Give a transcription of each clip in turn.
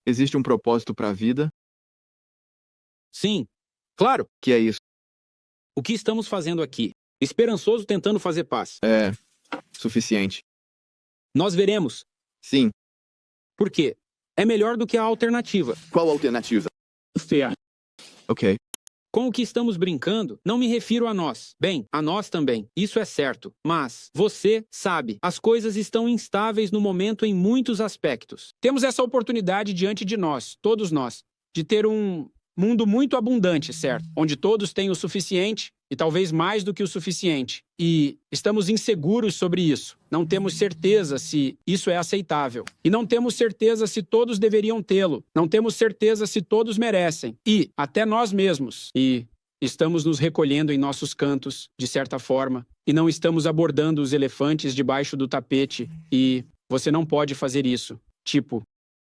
Existe um propósito para a vida? Sim, claro. Que é isso? O que estamos fazendo aqui? Esperançoso tentando fazer paz. É suficiente. Nós veremos. Sim. Por quê? É melhor do que a alternativa. Qual a alternativa? Fé. Ok. Com o que estamos brincando, não me refiro a nós. Bem, a nós também. Isso é certo. Mas, você sabe, as coisas estão instáveis no momento em muitos aspectos. Temos essa oportunidade diante de nós, todos nós, de ter um mundo muito abundante, certo? Onde todos têm o suficiente e talvez mais do que o suficiente. E estamos inseguros sobre isso. Não temos certeza se isso é aceitável. E não temos certeza se todos deveriam tê-lo. Não temos certeza se todos merecem. E até nós mesmos. E estamos nos recolhendo em nossos cantos, de certa forma. E não estamos abordando os elefantes debaixo do tapete. E você não pode fazer isso. Tipo,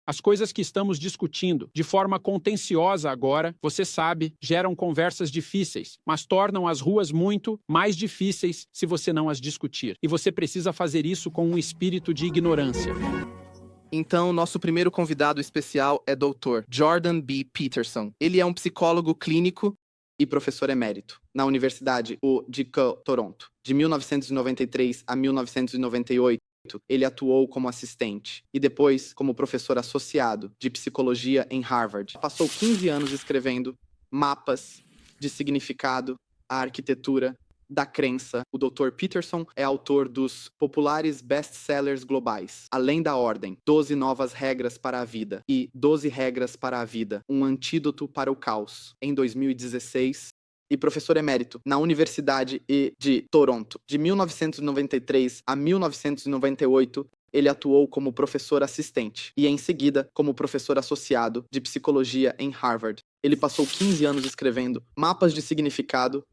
as coisas que estamos discutindo de forma contenciosa agora, você sabe, geram conversas difíceis, mas tornam as ruas muito mais difíceis se você não as discutir. E você precisa fazer isso com um espírito de ignorância. Então, nosso primeiro convidado especial é Dr. Jordan B. Peterson. Ele é um psicólogo clínico e professor emérito na Universidade de Toronto. De 1993 a 1998, ele atuou como assistente e depois como professor associado de psicologia em Harvard. Passou 15 anos escrevendo mapas de significado à arquitetura da crença. O Dr. Peterson é autor dos populares best-sellers globais Além da Ordem, 12 Novas Regras para a Vida e 12 Regras para a Vida, um antídoto para o caos, em 2016, e professor emérito na Universidade de Toronto. De 1993 a 1998, ele atuou como professor assistente e, em seguida, como professor associado de psicologia em Harvard. Ele passou 15 anos escrevendo mapas de significado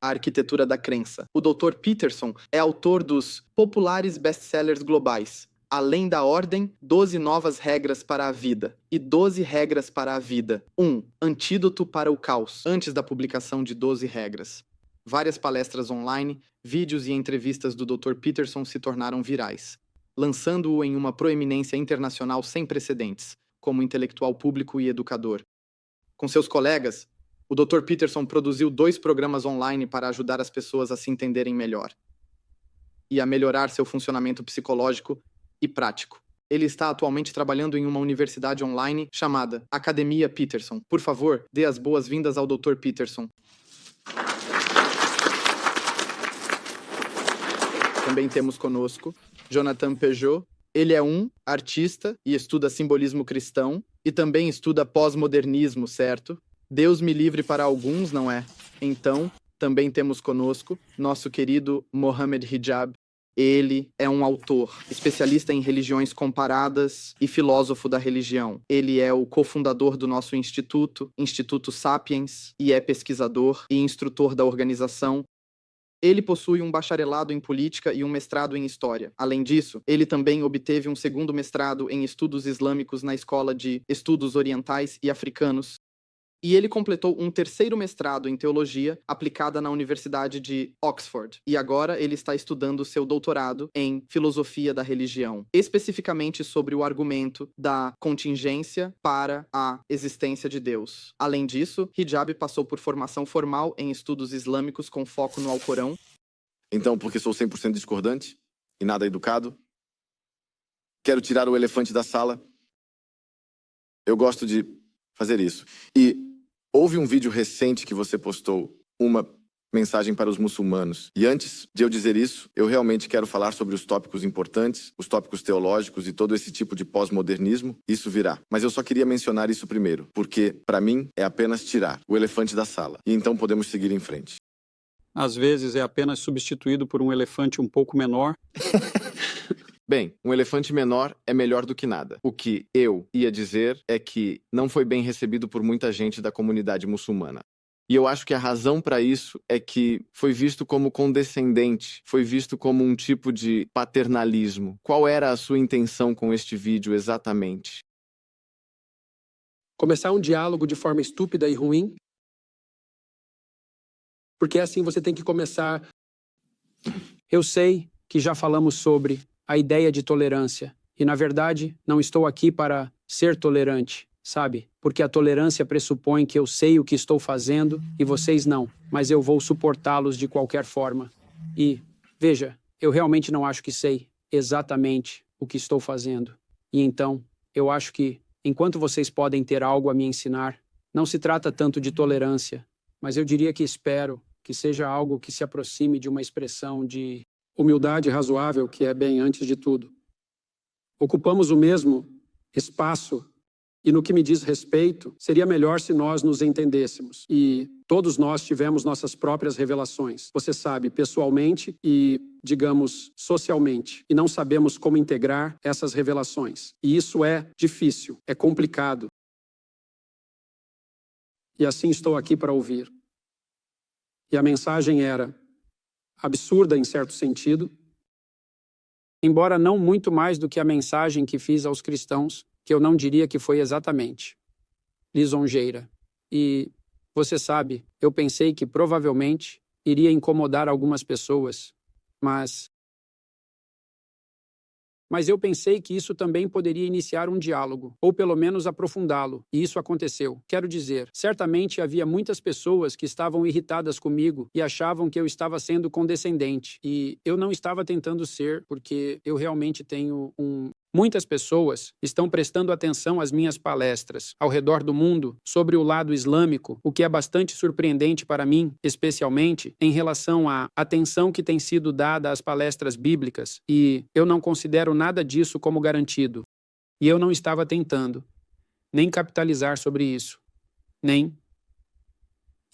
à arquitetura da crença. O Dr. Peterson é autor dos populares best-sellers globais Além da Ordem, 12 Novas Regras para a Vida e 12 Regras para a Vida. 1. Antídoto para o Caos, antes da publicação de 12 regras. Várias palestras online, vídeos e entrevistas do Dr. Peterson se tornaram virais, lançando-o em uma proeminência internacional sem precedentes, como intelectual público e educador. Com seus colegas, o Dr. Peterson produziu 2 programas online para ajudar as pessoas a se entenderem melhor e a melhorar seu funcionamento psicológico e prático. Ele está atualmente trabalhando em uma universidade online chamada Academia Peterson. Por favor, dê as boas-vindas ao Dr. Peterson. Também temos conosco Jonathan Peugeot. Ele é um artista e estuda simbolismo cristão e também estuda pós-modernismo, certo? Deus me livre para alguns, não é? Então, também temos conosco nosso querido Mohamed Hijab. Ele é um autor, especialista em religiões comparadas e filósofo da religião. Ele é o cofundador do nosso instituto, Instituto Sapiens, e é pesquisador e instrutor da organização. Ele possui um bacharelado em política e um mestrado em história. Além disso, ele também obteve um segundo mestrado em estudos islâmicos na Escola de Estudos Orientais e Africanos. E ele completou um terceiro mestrado em teologia aplicada na Universidade de Oxford. E agora ele está estudando seu doutorado em filosofia da religião, especificamente sobre o argumento da contingência para a existência de Deus. Além disso, Hijab passou por formação formal em estudos islâmicos com foco no Alcorão. Então, porque sou 100% discordante e nada educado, quero tirar o elefante da sala. Eu gosto de fazer isso. E houve um vídeo recente que você postou, uma mensagem para os muçulmanos. E antes de eu dizer isso, eu realmente quero falar sobre os tópicos importantes, os tópicos teológicos e todo esse tipo de pós-modernismo. Isso virá. Mas eu só queria mencionar isso primeiro, porque, para mim, é apenas tirar o elefante da sala. E então podemos seguir em frente. Às vezes é apenas substituído por um elefante um pouco menor. Bem, um elefante menor é melhor do que nada. O que eu ia dizer é que não foi bem recebido por muita gente da comunidade muçulmana. E eu acho que a razão para isso é que foi visto como condescendente, foi visto como um tipo de paternalismo. Qual era a sua intenção com este vídeo exatamente? Começar um diálogo de forma estúpida e ruim? Porque assim você tem que começar. Eu sei que já falamos sobre a ideia de tolerância. E, na verdade, não estou aqui para ser tolerante, sabe? Porque a tolerância pressupõe que eu sei o que estou fazendo e vocês não, mas eu vou suportá-los de qualquer forma. E, veja, eu realmente não acho que sei exatamente o que estou fazendo. E então, eu acho que, enquanto vocês podem ter algo a me ensinar, não se trata tanto de tolerância, mas eu diria que espero que seja algo que se aproxime de uma expressão de Humildade razoável, que é bem antes de tudo. Ocupamos o mesmo espaço e, no que me diz respeito, seria melhor se nós nos entendêssemos. E todos nós tivemos nossas próprias revelações. Você sabe, pessoalmente e, digamos, socialmente. E não sabemos como integrar essas revelações. E isso é difícil, é complicado. E assim estou aqui para ouvir. E a mensagem era absurda em certo sentido, embora não muito mais do que a mensagem que fiz aos cristãos, que eu não diria que foi exatamente lisonjeira. E, você sabe, eu pensei que provavelmente iria incomodar algumas pessoas, mas eu pensei que isso também poderia iniciar um diálogo, ou pelo menos aprofundá-lo, e isso aconteceu. Quero dizer, certamente havia muitas pessoas que estavam irritadas comigo e achavam que eu estava sendo condescendente, e eu não estava tentando ser, porque eu realmente tenho Muitas pessoas estão prestando atenção às minhas palestras ao redor do mundo sobre o lado islâmico, o que é bastante surpreendente para mim, especialmente em relação à atenção que tem sido dada às palestras bíblicas, e eu não considero nada disso como garantido. E eu não estava tentando nem capitalizar sobre isso, nem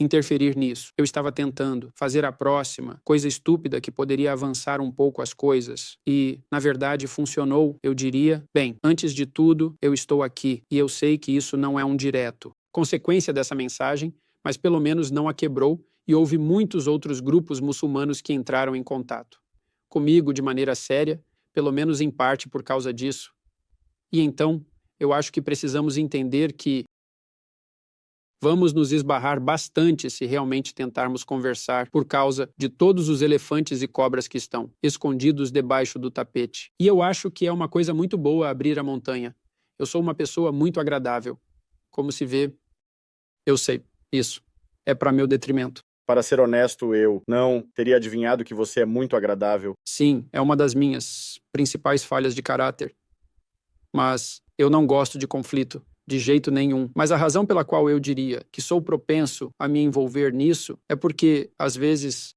interferir nisso. Eu estava tentando fazer a próxima coisa estúpida que poderia avançar um pouco as coisas. E, na verdade, funcionou, eu diria. Bem, antes de tudo, eu estou aqui e eu sei que isso não é um direto consequência dessa mensagem, mas pelo menos não a quebrou e houve muitos outros grupos muçulmanos que entraram em contato comigo de maneira séria, pelo menos em parte por causa disso. E então, eu acho que precisamos entender que vamos nos esbarrar bastante se realmente tentarmos conversar por causa de todos os elefantes e cobras que estão escondidos debaixo do tapete. E eu acho que é uma coisa muito boa abrir a montanha. Eu sou uma pessoa muito agradável. Como se vê, eu sei, isso é para meu detrimento. Para ser honesto, eu não teria adivinhado que você é muito agradável. Sim, é uma das minhas principais falhas de caráter. Mas eu não gosto de conflito. De jeito nenhum. Mas a razão pela qual eu diria que sou propenso a me envolver nisso é porque, às vezes,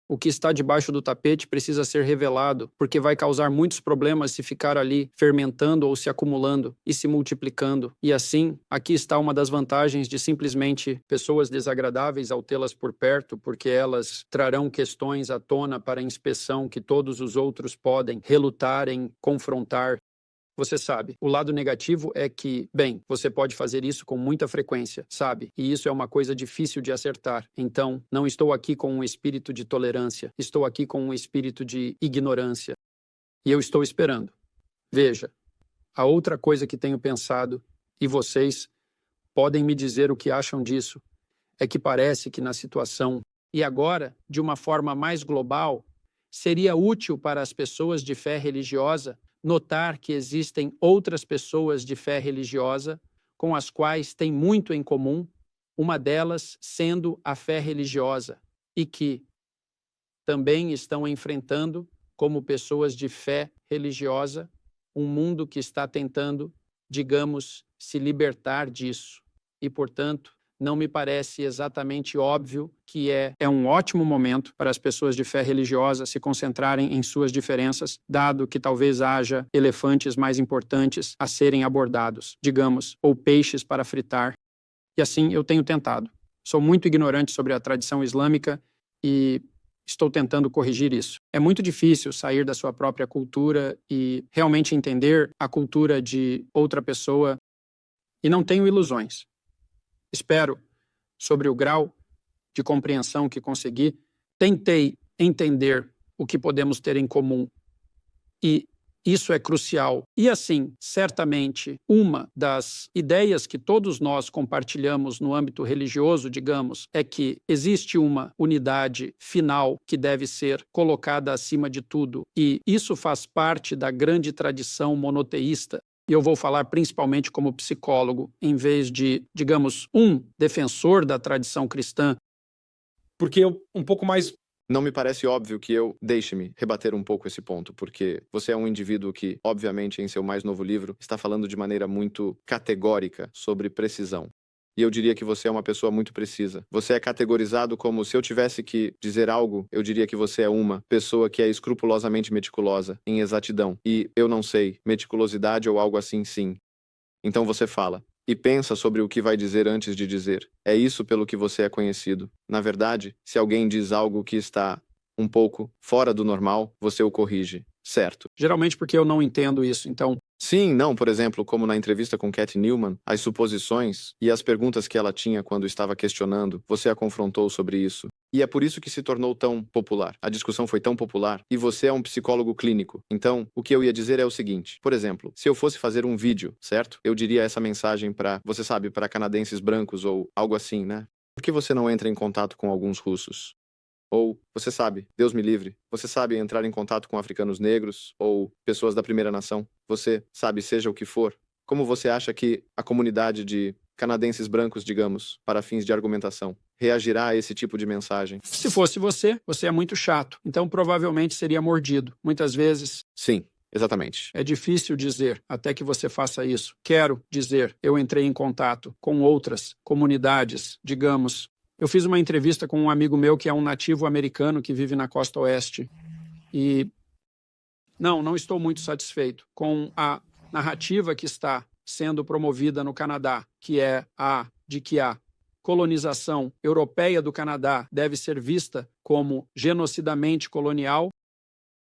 o que está debaixo do tapete precisa ser revelado, porque vai causar muitos problemas se ficar ali fermentando ou se acumulando e se multiplicando. E assim, aqui está uma das vantagens de simplesmente pessoas desagradáveis ao tê-las por perto, porque elas trarão questões à tona para inspeção que todos os outros podem relutar em confrontar. Você sabe, o lado negativo é que, bem, você pode fazer isso com muita frequência, sabe? E isso é uma coisa difícil de acertar. Então, não estou aqui com um espírito de tolerância, estou aqui com um espírito de ignorância. E eu estou esperando. Veja, a outra coisa que tenho pensado, e vocês podem me dizer o que acham disso, é que parece que na situação, e agora, de uma forma mais global, seria útil para as pessoas de fé religiosa notar que existem outras pessoas de fé religiosa com as quais têm muito em comum, uma delas sendo a fé religiosa, e que também estão enfrentando, como pessoas de fé religiosa, um mundo que está tentando, digamos, se libertar disso. E, portanto, não me parece exatamente óbvio que é um ótimo momento para as pessoas de fé religiosa se concentrarem em suas diferenças, dado que talvez haja elefantes mais importantes a serem abordados, digamos, ou peixes para fritar. E assim eu tenho tentado. Sou muito ignorante sobre a tradição islâmica e estou tentando corrigir isso. É muito difícil sair da sua própria cultura e realmente entender a cultura de outra pessoa, e não tenho ilusões. Espero, sobre o grau de compreensão que consegui, tentei entender o que podemos ter em comum. E isso é crucial. E assim, certamente, uma das ideias que todos nós compartilhamos no âmbito religioso, digamos, é que existe uma unidade final que deve ser colocada acima de tudo. E isso faz parte da grande tradição monoteísta e eu vou falar principalmente como psicólogo, em vez de, digamos, um defensor da tradição cristã. Porque um pouco mais... Não me parece óbvio que deixe-me rebater um pouco esse ponto, porque você é um indivíduo que, obviamente, em seu mais novo livro, está falando de maneira muito categórica sobre precisão. E eu diria que você é uma pessoa muito precisa. Você é categorizado como, se eu tivesse que dizer algo, eu diria que você é uma pessoa que é escrupulosamente meticulosa, em exatidão. E, eu não sei, meticulosidade ou algo assim, sim. Então você fala. E pensa sobre o que vai dizer antes de dizer. É isso pelo que você é conhecido. Na verdade, se alguém diz algo que está um pouco fora do normal, você o corrige. Certo. Geralmente porque eu não entendo isso, então... Sim, não, por exemplo, como na entrevista com Cat Newman, as suposições e as perguntas que ela tinha quando estava questionando, você a confrontou sobre isso. E é por isso que se tornou tão popular. A discussão foi tão popular. E você é um psicólogo clínico. Então, o que eu ia dizer é o seguinte. Por exemplo, se eu fosse fazer um vídeo, certo? Eu diria essa mensagem para, você sabe, para canadenses brancos ou algo assim, né? Por que você não entra em contato com alguns russos? Ou, você sabe, Deus me livre, você sabe entrar em contato com africanos negros ou pessoas da primeira nação? Você sabe, seja o que for. Como você acha que a comunidade de canadenses brancos, digamos, para fins de argumentação, reagirá a esse tipo de mensagem? Se fosse você é muito chato, então provavelmente seria mordido. Muitas vezes... Sim, exatamente. É difícil dizer, até que você faça isso. Quero dizer, eu entrei em contato com outras comunidades, digamos... Eu fiz uma entrevista com um amigo meu que é um nativo americano que vive na costa oeste. E não estou muito satisfeito com a narrativa que está sendo promovida no Canadá, que é a de que a colonização europeia do Canadá deve ser vista como genocidamente colonial.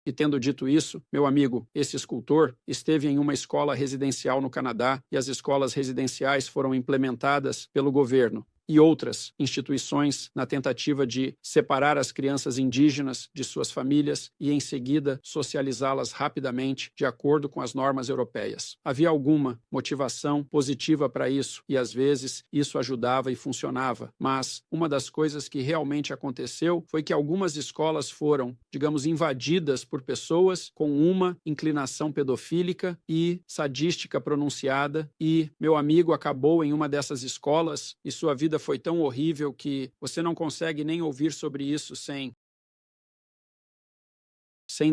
E tendo dito isso, meu amigo, esse escultor esteve em uma escola residencial no Canadá e as escolas residenciais foram implementadas pelo governo e outras instituições na tentativa de separar as crianças indígenas de suas famílias e, em seguida, socializá-las rapidamente de acordo com as normas europeias. Havia alguma motivação positiva para isso e, às vezes, isso ajudava e funcionava. Mas uma das coisas que realmente aconteceu foi que algumas escolas foram, digamos, invadidas por pessoas com uma inclinação pedofílica e sadística pronunciada e meu amigo acabou em uma dessas escolas e sua vida foi tão horrível que você não consegue nem ouvir sobre isso sem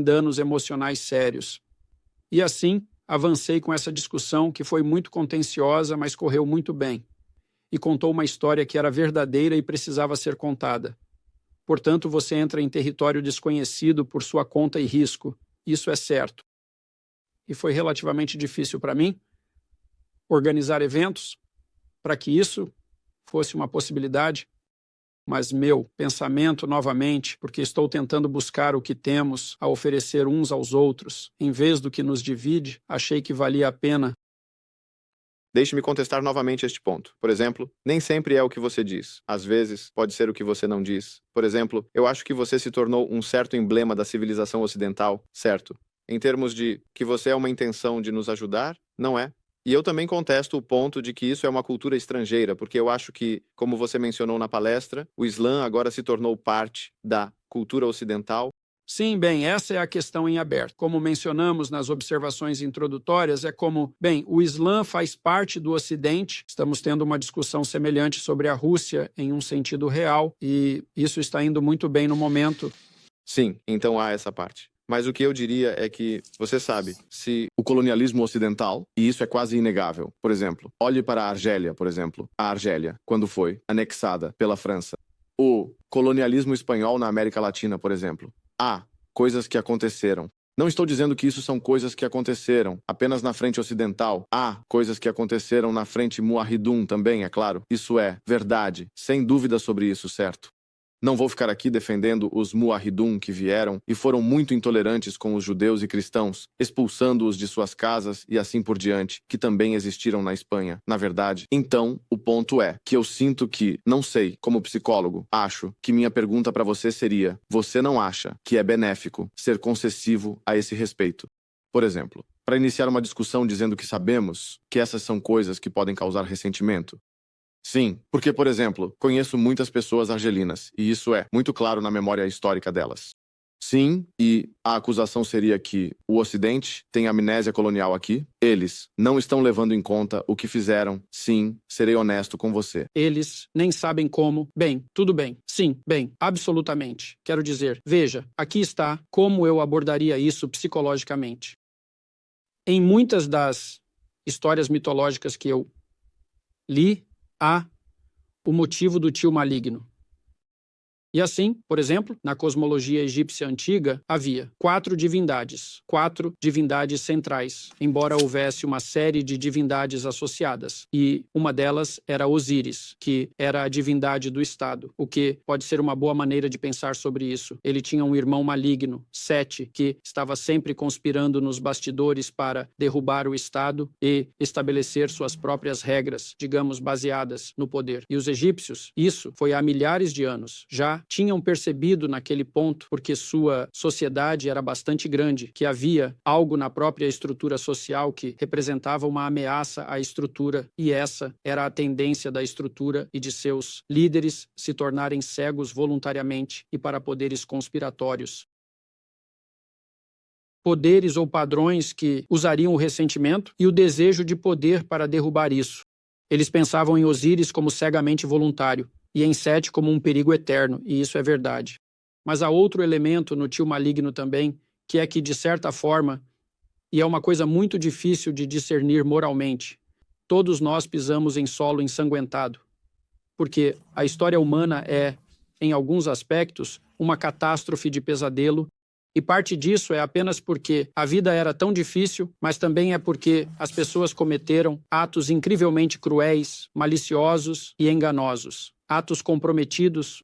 danos emocionais sérios. E assim, avancei com essa discussão que foi muito contenciosa, mas correu muito bem. E contou uma história que era verdadeira e precisava ser contada. Portanto, você entra em território desconhecido por sua conta e risco. Isso é certo. E foi relativamente difícil para mim organizar eventos para que isso fosse uma possibilidade, mas meu pensamento novamente, porque estou tentando buscar o que temos a oferecer uns aos outros, em vez do que nos divide, achei que valia a pena. Deixe-me contestar novamente este ponto. Por exemplo, nem sempre é o que você diz. Às vezes, pode ser o que você não diz. Por exemplo, eu acho que você se tornou um certo emblema da civilização ocidental, certo? Em termos de que você é uma intenção de nos ajudar, não é? E eu também contesto o ponto de que isso é uma cultura estrangeira, porque eu acho que, como você mencionou na palestra, o Islã agora se tornou parte da cultura ocidental. Sim, bem, essa é a questão em aberto. Como mencionamos nas observações introdutórias, é como, bem, o Islã faz parte do Ocidente, estamos tendo uma discussão semelhante sobre a Rússia em um sentido real, e isso está indo muito bem no momento. Sim, então há essa parte. Mas o que eu diria é que, você sabe, se o colonialismo ocidental, e isso é quase inegável, por exemplo, olhe para a Argélia, por exemplo. A Argélia, quando foi anexada pela França. O colonialismo espanhol na América Latina, por exemplo. Há coisas que aconteceram. Não estou dizendo que isso são coisas que aconteceram apenas na frente ocidental. Há coisas que aconteceram na frente Muahidun também, é claro. Isso é verdade, sem dúvida sobre isso, certo? Não vou ficar aqui defendendo os Muahidun que vieram e foram muito intolerantes com os judeus e cristãos, expulsando-os de suas casas e assim por diante, que também existiram na Espanha, na verdade. Então, o ponto é que eu sinto que, não sei, como psicólogo, acho que minha pergunta para você seria: você não acha que é benéfico ser concessivo a esse respeito? Por exemplo, para iniciar uma discussão dizendo que sabemos que essas são coisas que podem causar ressentimento? Sim, porque, por exemplo, conheço muitas pessoas argelinas, e isso é muito claro na memória histórica delas. Sim, e a acusação seria que o Ocidente tem amnésia colonial aqui. Eles não estão levando em conta o que fizeram. Sim, serei honesto com você. Eles nem sabem como. Bem, tudo bem. Sim, bem, absolutamente. Quero dizer, veja, aqui está como eu abordaria isso psicologicamente. Em muitas das histórias mitológicas que eu li, há o motivo do tio maligno. E assim, por exemplo, na cosmologia egípcia antiga, havia 4 divindades centrais, embora houvesse uma série de divindades associadas. E uma delas era Osíris, que era a divindade do Estado, o que pode ser uma boa maneira de pensar sobre isso. Ele tinha um irmão maligno, Sete, que estava sempre conspirando nos bastidores para derrubar o Estado e estabelecer suas próprias regras, digamos, baseadas no poder. E os egípcios, isso foi há milhares de anos, já tinham percebido naquele ponto, porque sua sociedade era bastante grande, que havia algo na própria estrutura social que representava uma ameaça à estrutura, e essa era a tendência da estrutura e de seus líderes se tornarem cegos voluntariamente e para poderes conspiratórios. Poderes ou padrões que usariam o ressentimento e o desejo de poder para derrubar isso. Eles pensavam em Osíris como cegamente voluntário, e em Sete como um perigo eterno, e isso é verdade. Mas há outro elemento no tio maligno também, que é que, de certa forma, e é uma coisa muito difícil de discernir moralmente, todos nós pisamos em solo ensanguentado. Porque a história humana é, em alguns aspectos, uma catástrofe de pesadelo, e parte disso é apenas porque a vida era tão difícil, mas também é porque as pessoas cometeram atos incrivelmente cruéis, maliciosos e enganosos. Atos comprometidos,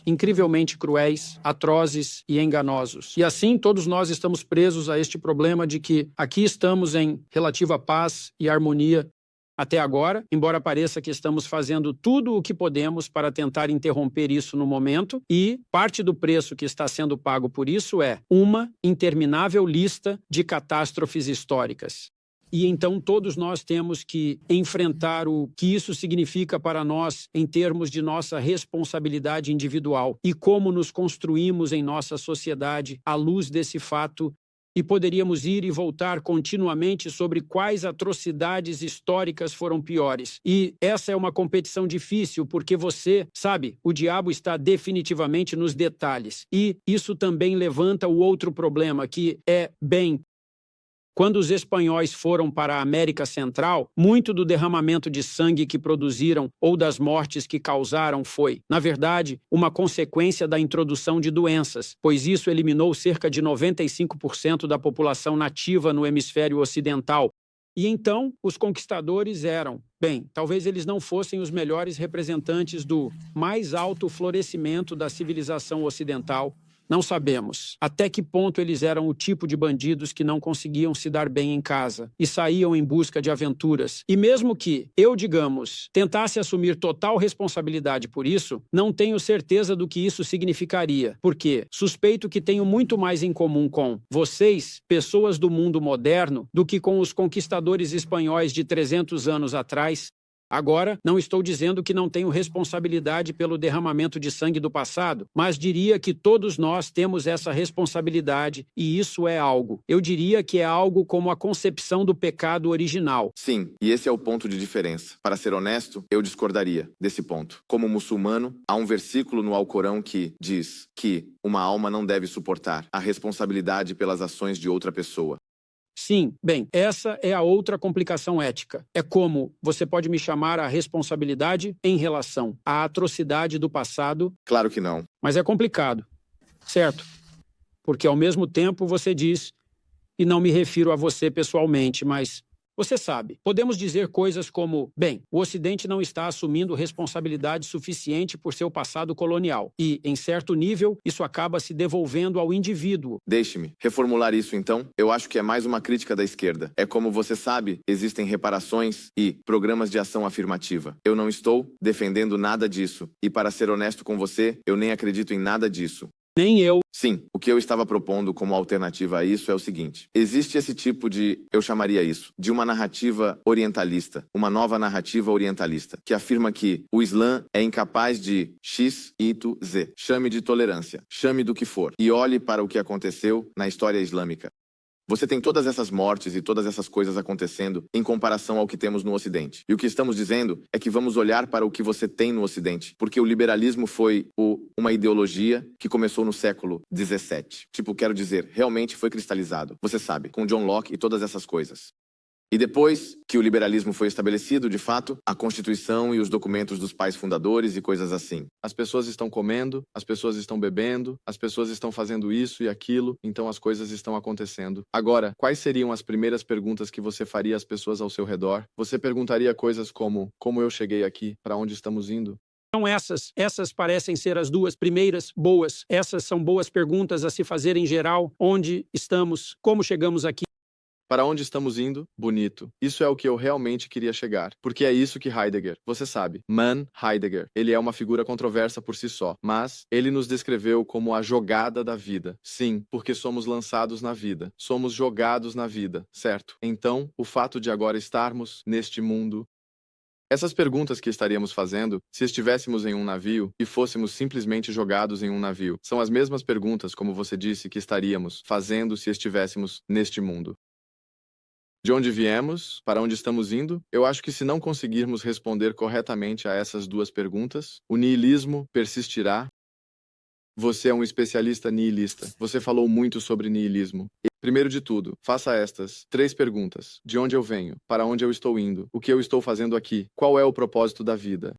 incrivelmente cruéis, atrozes e enganosos. E assim todos nós estamos presos a este problema de que aqui estamos em relativa paz e harmonia até agora, embora pareça que estamos fazendo tudo o que podemos para tentar interromper isso no momento, e parte do preço que está sendo pago por isso é uma interminável lista de catástrofes históricas. E então todos nós temos que enfrentar o que isso significa para nós em termos de nossa responsabilidade individual e como nos construímos em nossa sociedade à luz desse fato. E poderíamos ir e voltar continuamente sobre quais atrocidades históricas foram piores. E essa é uma competição difícil, porque você, sabe, o diabo está definitivamente nos detalhes. E isso também levanta o outro problema, que é, bem, quando os espanhóis foram para a América Central, muito do derramamento de sangue que produziram ou das mortes que causaram foi, na verdade, uma consequência da introdução de doenças, pois isso eliminou cerca de 95% da população nativa no hemisfério ocidental. E então, os conquistadores eram, bem, talvez eles não fossem os melhores representantes do mais alto florescimento da civilização ocidental. Não sabemos até que ponto eles eram o tipo de bandidos que não conseguiam se dar bem em casa e saíam em busca de aventuras. E mesmo que eu, digamos, tentasse assumir total responsabilidade por isso, não tenho certeza do que isso significaria, porque suspeito que tenho muito mais em comum com vocês, pessoas do mundo moderno, do que com os conquistadores espanhóis de 300 anos atrás. Agora, não estou dizendo que não tenho responsabilidade pelo derramamento de sangue do passado, mas diria que todos nós temos essa responsabilidade e isso é algo. Eu diria que é algo como a concepção do pecado original. Sim, e esse é o ponto de diferença. Para ser honesto, eu discordaria desse ponto. Como muçulmano, há um versículo no Alcorão que diz que uma alma não deve suportar a responsabilidade pelas ações de outra pessoa. Sim, bem, essa é a outra complicação ética. É como você pode me chamar a responsabilidade em relação à atrocidade do passado. Claro que não. Mas é complicado, certo? Porque ao mesmo tempo você diz, e não me refiro a você pessoalmente, mas você sabe, podemos dizer coisas como, bem, o Ocidente não está assumindo responsabilidade suficiente por seu passado colonial. E, em certo nível, isso acaba se devolvendo ao indivíduo. Deixe-me reformular isso então. Eu acho que é mais uma crítica da esquerda. É como você sabe, existem reparações e programas de ação afirmativa. Eu não estou defendendo nada disso. E para ser honesto com você, eu nem acredito em nada disso. Nem eu. Sim, o que eu estava propondo como alternativa a isso é o seguinte. Existe esse tipo de, eu chamaria isso, de uma narrativa orientalista, uma nova narrativa orientalista, que afirma que o Islã é incapaz de X, Y, Z. Chame de tolerância, chame do que for, e olhe para o que aconteceu na história islâmica. Você tem todas essas mortes e todas essas coisas acontecendo em comparação ao que temos no Ocidente. E o que estamos dizendo é que vamos olhar para o que você tem no Ocidente, porque o liberalismo foi uma ideologia que começou no século XVII. Tipo, quero dizer, realmente foi cristalizado. Você sabe, com John Locke e todas essas coisas. E depois que o liberalismo foi estabelecido, de fato, a Constituição e os documentos dos pais fundadores e coisas assim. As pessoas estão comendo, as pessoas estão bebendo, as pessoas estão fazendo isso e aquilo, então as coisas estão acontecendo. Agora, quais seriam as primeiras perguntas que você faria às pessoas ao seu redor? Você perguntaria coisas como eu cheguei aqui? Para onde estamos indo? Então essas parecem ser as duas primeiras boas. Essas são boas perguntas a se fazer em geral. Onde estamos? Como chegamos aqui? Para onde estamos indo? Bonito. Isso é o que eu realmente queria chegar. Porque é isso que Heidegger, você sabe, Heidegger, ele é uma figura controversa por si só, mas ele nos descreveu como a jogada da vida. Sim, porque somos lançados na vida. Somos jogados na vida, certo? Então, o fato de agora estarmos neste mundo. Essas perguntas que estaríamos fazendo se estivéssemos em um navio e fôssemos simplesmente jogados em um navio, são as mesmas perguntas, como você disse, que estaríamos fazendo se estivéssemos neste mundo. De onde viemos? Para onde estamos indo? Eu acho que se não conseguirmos responder corretamente a essas duas perguntas, o niilismo persistirá. Você é um especialista nihilista. Você falou muito sobre niilismo. Primeiro de tudo, faça estas 3 perguntas. De onde eu venho? Para onde eu estou indo? O que eu estou fazendo aqui? Qual é o propósito da vida?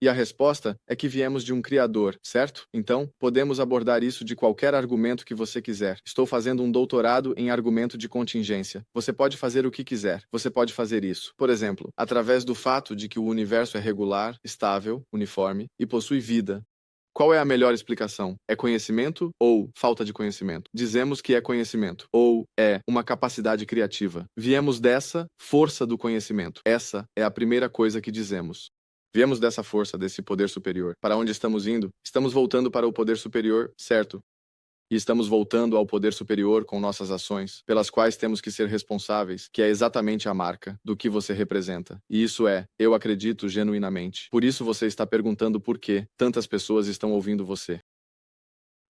E a resposta é que viemos de um Criador, certo? Então, podemos abordar isso de qualquer argumento que você quiser. Estou fazendo um doutorado em argumento de contingência. Você pode fazer o que quiser. Você pode fazer isso. Por exemplo, através do fato de que o universo é regular, estável, uniforme e possui vida. Qual é a melhor explicação? É conhecimento ou falta de conhecimento? Dizemos que é conhecimento, ou é uma capacidade criativa. Viemos dessa força do conhecimento. Essa é a primeira coisa que dizemos. Viemos dessa força, desse poder superior. Para onde estamos indo? Estamos voltando para o poder superior, certo? E estamos voltando ao poder superior com nossas ações, pelas quais temos que ser responsáveis, que é exatamente a marca do que você representa. E isso é, eu acredito genuinamente. Por isso você está perguntando por que tantas pessoas estão ouvindo você.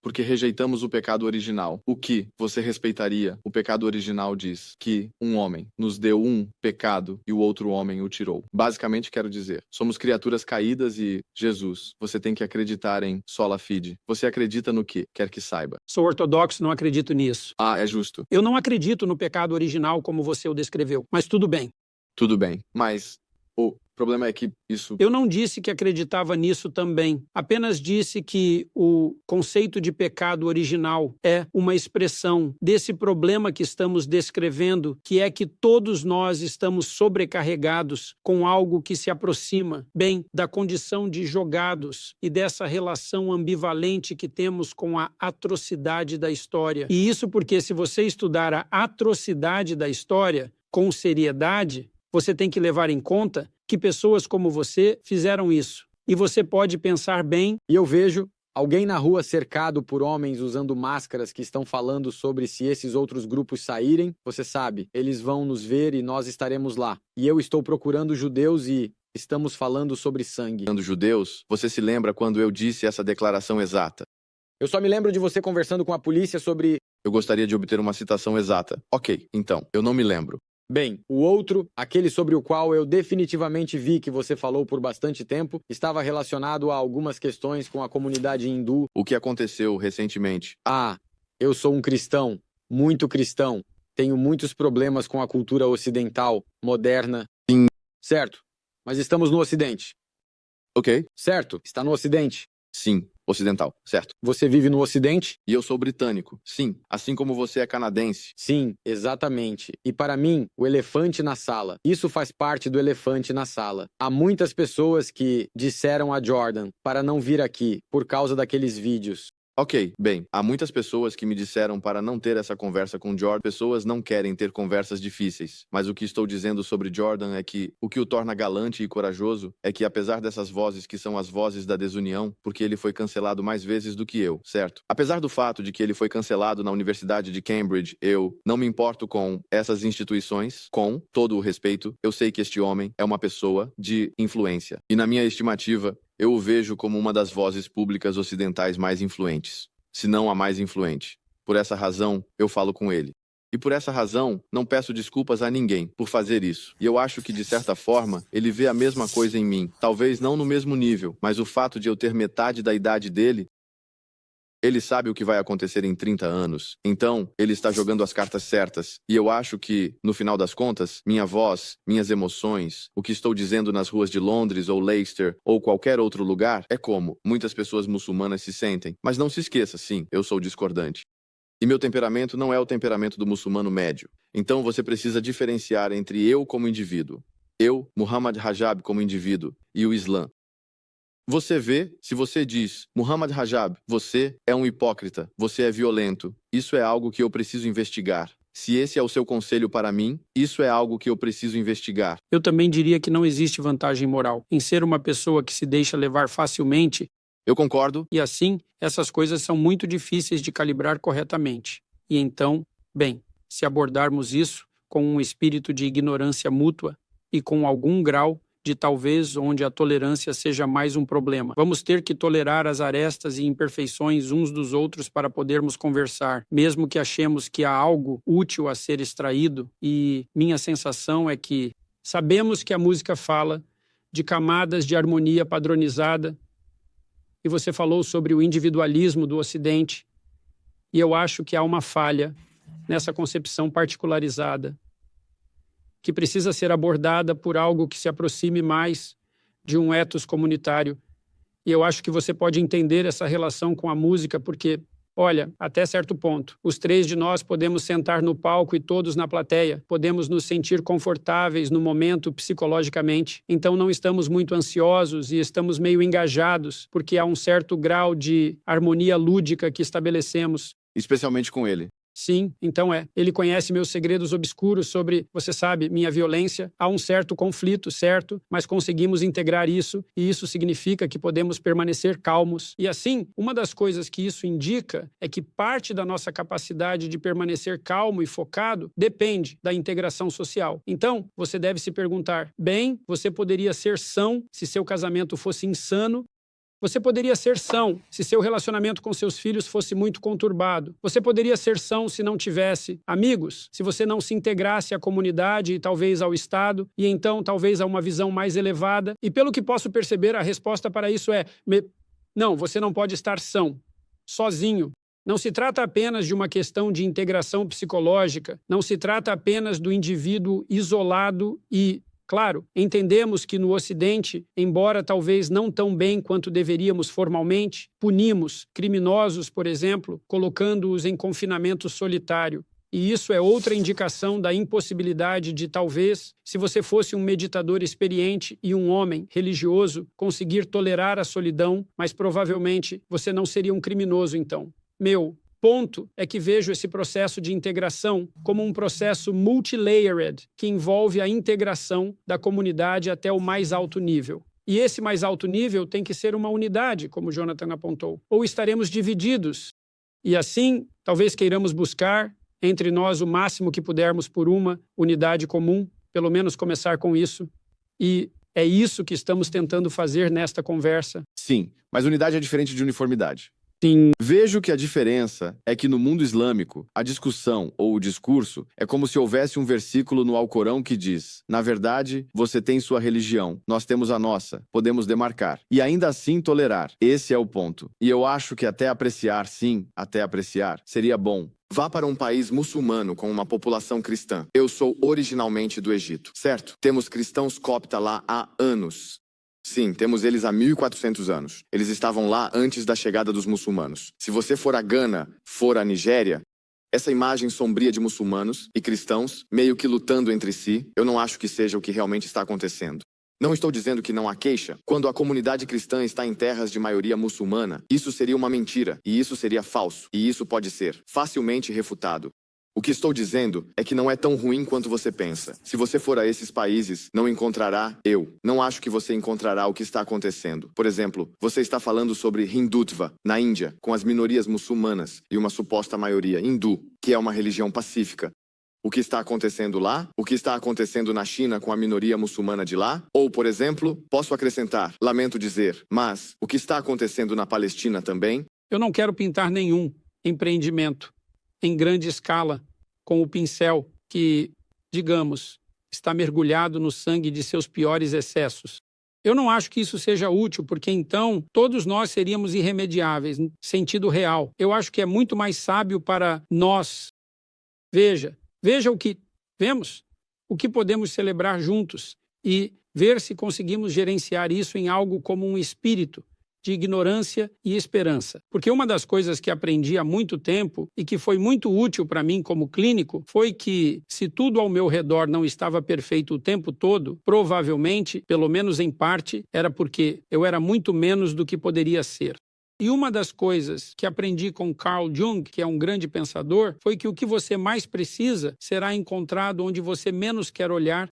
Porque rejeitamos o pecado original. O que você respeitaria? O pecado original diz que um homem nos deu um pecado e o outro homem o tirou. Basicamente, quero dizer, somos criaturas caídas e, Jesus, você tem que acreditar em sola fide. Você acredita no que quer que saiba. Sou ortodoxo, não acredito nisso. Ah, é justo. Eu não acredito no pecado original como você o descreveu, mas tudo bem. Tudo bem, mas o problema é que isso... Eu não disse que acreditava nisso também. Apenas disse que o conceito de pecado original é uma expressão desse problema que estamos descrevendo, que é que todos nós estamos sobrecarregados com algo que se aproxima, bem, da condição de jogados e dessa relação ambivalente que temos com a atrocidade da história. E isso porque se você estudar a atrocidade da história com seriedade, você tem que levar em conta que pessoas como você fizeram isso. E você pode pensar bem. E eu vejo alguém na rua cercado por homens usando máscaras que estão falando sobre se esses outros grupos saírem, você sabe, eles vão nos ver e nós estaremos lá. E eu estou procurando judeus e estamos falando sobre sangue. Judeus, você se lembra quando eu disse essa declaração exata? Eu só me lembro de você conversando com a polícia sobre... Eu gostaria de obter uma citação exata. Ok, então, eu não me lembro. Bem, o outro, aquele sobre o qual eu definitivamente vi que você falou por bastante tempo, estava relacionado a algumas questões com a comunidade hindu. O que aconteceu recentemente? Ah, eu sou um cristão, muito cristão. Tenho muitos problemas com a cultura ocidental, moderna. Sim. Certo, mas estamos no Ocidente. Ok. Certo, está no Ocidente. Sim, ocidental, certo. Você vive no Ocidente? E eu sou britânico, sim, assim como você é canadense. Sim, exatamente. E para mim, o elefante na sala. Isso faz parte do elefante na sala. Há muitas pessoas que disseram a Jordan para não vir aqui por causa daqueles vídeos. Ok, bem, há muitas pessoas que me disseram para não ter essa conversa com Jordan. Pessoas não querem ter conversas difíceis, mas o que estou dizendo sobre Jordan é que o que o torna galante e corajoso é que, apesar dessas vozes que são as vozes da desunião, porque ele foi cancelado mais vezes do que eu, certo? Apesar do fato de que ele foi cancelado na Universidade de Cambridge, eu não me importo com essas instituições, com todo o respeito, eu sei que este homem é uma pessoa de influência. E na minha estimativa, eu o vejo como uma das vozes públicas ocidentais mais influentes, se não a mais influente. Por essa razão, eu falo com ele. E por essa razão, não peço desculpas a ninguém por fazer isso. E eu acho que, de certa forma, ele vê a mesma coisa em mim. Talvez não no mesmo nível, mas o fato de eu ter metade da idade dele, ele sabe o que vai acontecer em 30 anos. Então, ele está jogando as cartas certas. E eu acho que, no final das contas, minha voz, minhas emoções, o que estou dizendo nas ruas de Londres ou Leicester ou qualquer outro lugar, é como muitas pessoas muçulmanas se sentem. Mas não se esqueça, sim, eu sou discordante. E meu temperamento não é o temperamento do muçulmano médio. Então você precisa diferenciar entre eu como indivíduo, eu, Muhammad Rajab, como indivíduo, e o Islã. Você vê, se você diz, Muhammad Rajab, você é um hipócrita, você é violento, isso é algo que eu preciso investigar. Se esse é o seu conselho para mim, isso é algo que eu preciso investigar. Eu também diria que não existe vantagem moral em ser uma pessoa que se deixa levar facilmente. Eu concordo. E assim, essas coisas são muito difíceis de calibrar corretamente. E então, bem, se abordarmos isso com um espírito de ignorância mútua e com algum grau de talvez onde a tolerância seja mais um problema. Vamos ter que tolerar as arestas e imperfeições uns dos outros para podermos conversar, mesmo que achemos que há algo útil a ser extraído. E minha sensação é que sabemos que a música fala de camadas de harmonia padronizada, e você falou sobre o individualismo do Ocidente, e eu acho que há uma falha nessa concepção particularizada, que precisa ser abordada por algo que se aproxime mais de um ethos comunitário. E eu acho que você pode entender essa relação com a música, porque, olha, até certo ponto, os três de nós podemos sentar no palco e todos na plateia, podemos nos sentir confortáveis no momento psicologicamente, então não estamos muito ansiosos e estamos meio engajados, porque há um certo grau de harmonia lúdica que estabelecemos. Especialmente com ele. Sim, então ele conhece meus segredos obscuros sobre, você sabe, minha violência. Há um certo conflito, certo? Mas conseguimos integrar isso, e isso significa que podemos permanecer calmos. E assim, uma das coisas que isso indica é que parte da nossa capacidade de permanecer calmo e focado depende da integração social. Então, você deve se perguntar, bem, você poderia ser são se seu casamento fosse insano. Você poderia ser são se seu relacionamento com seus filhos fosse muito conturbado. Você poderia ser são se não tivesse amigos, se você não se integrasse à comunidade e talvez ao Estado, e então talvez a uma visão mais elevada. E pelo que posso perceber, a resposta para isso é: não, você não pode estar são, sozinho. Não se trata apenas de uma questão de integração psicológica, não se trata apenas do indivíduo isolado e, claro, entendemos que no Ocidente, embora talvez não tão bem quanto deveríamos formalmente, punimos criminosos, por exemplo, colocando-os em confinamento solitário. E isso é outra indicação da impossibilidade de, talvez, se você fosse um meditador experiente e um homem religioso, conseguir tolerar a solidão, mas provavelmente você não seria um criminoso então. Meu ponto é que vejo esse processo de integração como um processo multilayered, que envolve a integração da comunidade até o mais alto nível. E esse mais alto nível tem que ser uma unidade, como Jonathan apontou. Ou estaremos divididos. E assim, talvez queiramos buscar entre nós o máximo que pudermos por uma unidade comum, pelo menos começar com isso. E é isso que estamos tentando fazer nesta conversa. Sim, mas unidade é diferente de uniformidade. Sim. Vejo que a diferença é que no mundo islâmico, a discussão ou o discurso é como se houvesse um versículo no Alcorão que diz: na verdade, você tem sua religião, nós temos a nossa, podemos demarcar. E ainda assim tolerar. Esse é o ponto. E eu acho que até apreciar, sim, até apreciar, seria bom. Vá para um país muçulmano com uma população cristã. Eu sou originalmente do Egito, certo? Temos cristãos copta lá há anos. Sim, temos eles há 1400 anos. Eles estavam lá antes da chegada dos muçulmanos. Se você for a Gana, for a Nigéria, essa imagem sombria de muçulmanos e cristãos meio que lutando entre si, eu não acho que seja o que realmente está acontecendo. Não estou dizendo que não há queixa. Quando a comunidade cristã está em terras de maioria muçulmana, isso seria uma mentira, e isso seria falso, e isso pode ser facilmente refutado. O que estou dizendo é que não é tão ruim quanto você pensa. Se você for a esses países, não encontrará Não acho que você encontrará o que está acontecendo. Por exemplo, você está falando sobre Hindutva, na Índia, com as minorias muçulmanas e uma suposta maioria hindu, que é uma religião pacífica. O que está acontecendo lá? O que está acontecendo na China com a minoria muçulmana de lá? Ou, por exemplo, posso acrescentar, lamento dizer, mas o que está acontecendo na Palestina também? Eu não quero pintar nenhum empreendimento em grande escala com o pincel que, digamos, está mergulhado no sangue de seus piores excessos. Eu não acho que isso seja útil, porque então todos nós seríamos irremediáveis, no sentido real. Eu acho que é muito mais sábio para nós. Veja o que vemos, o que podemos celebrar juntos e ver se conseguimos gerenciar isso em algo como um espírito de ignorância e esperança. Porque uma das coisas que aprendi há muito tempo e que foi muito útil para mim como clínico foi que, se tudo ao meu redor não estava perfeito o tempo todo, provavelmente, pelo menos em parte, era porque eu era muito menos do que poderia ser. E uma das coisas que aprendi com Carl Jung, que é um grande pensador, foi que o que você mais precisa será encontrado onde você menos quer olhar.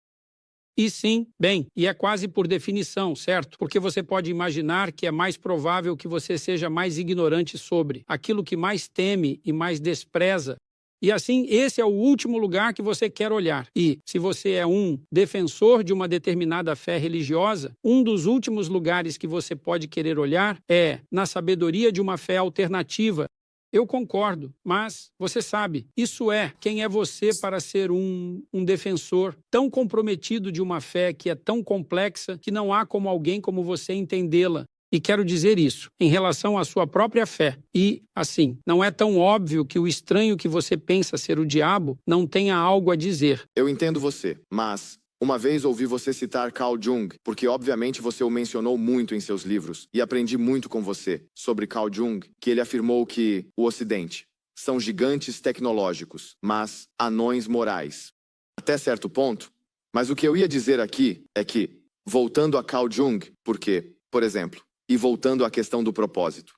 E sim, e é quase por definição, certo? Porque você pode imaginar que é mais provável que você seja mais ignorante sobre aquilo que mais teme e mais despreza. E assim, esse é o último lugar que você quer olhar. E, se você é um defensor de uma determinada fé religiosa, um dos últimos lugares que você pode querer olhar é na sabedoria de uma fé alternativa. Eu concordo, mas você sabe, isso é quem é você para ser um defensor tão comprometido de uma fé que é tão complexa que não há como alguém como você entendê-la. E quero dizer isso em relação à sua própria fé. E, assim, não é tão óbvio que o estranho que você pensa ser o diabo não tenha algo a dizer. Eu entendo você, mas uma vez ouvi você citar Carl Jung, porque obviamente você o mencionou muito em seus livros, e aprendi muito com você sobre Carl Jung, que ele afirmou que o Ocidente são gigantes tecnológicos, mas anões morais. Até certo ponto, mas o que eu ia dizer aqui é que, voltando a Carl Jung, porque, por exemplo, e voltando à questão do propósito.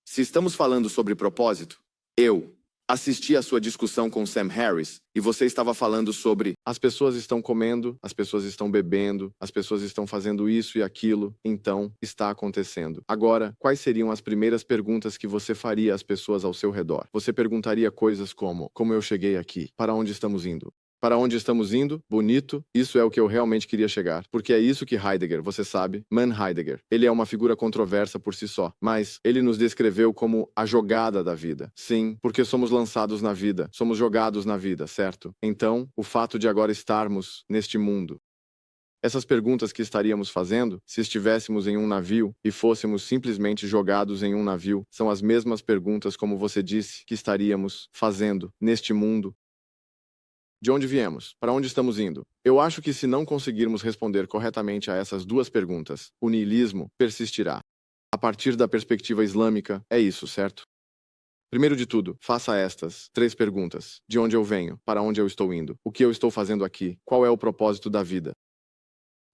Se estamos falando sobre propósito, eu assisti à sua discussão com Sam Harris e você estava falando sobre as pessoas estão comendo, as pessoas estão bebendo, as pessoas estão fazendo isso e aquilo, então está acontecendo. Agora, quais seriam as primeiras perguntas que você faria às pessoas ao seu redor? Você perguntaria coisas como eu cheguei aqui? Para onde estamos indo? Para onde estamos indo? Bonito. Isso é o que eu realmente queria chegar. Porque é isso que Heidegger, você sabe, Heidegger. Ele é uma figura controversa por si só. Mas ele nos descreveu como a jogada da vida. Sim, porque somos lançados na vida. Somos jogados na vida, certo? Então, o fato de agora estarmos neste mundo. Essas perguntas que estaríamos fazendo, se estivéssemos em um navio e fôssemos simplesmente jogados em um navio, são as mesmas perguntas, como você disse, que estaríamos fazendo neste mundo. De onde viemos? Para onde estamos indo? Eu acho que se não conseguirmos responder corretamente a essas duas perguntas, o niilismo persistirá. A partir da perspectiva islâmica, é isso, certo? Primeiro de tudo, faça estas 3 perguntas. De onde eu venho? Para onde eu estou indo? O que eu estou fazendo aqui? Qual é o propósito da vida?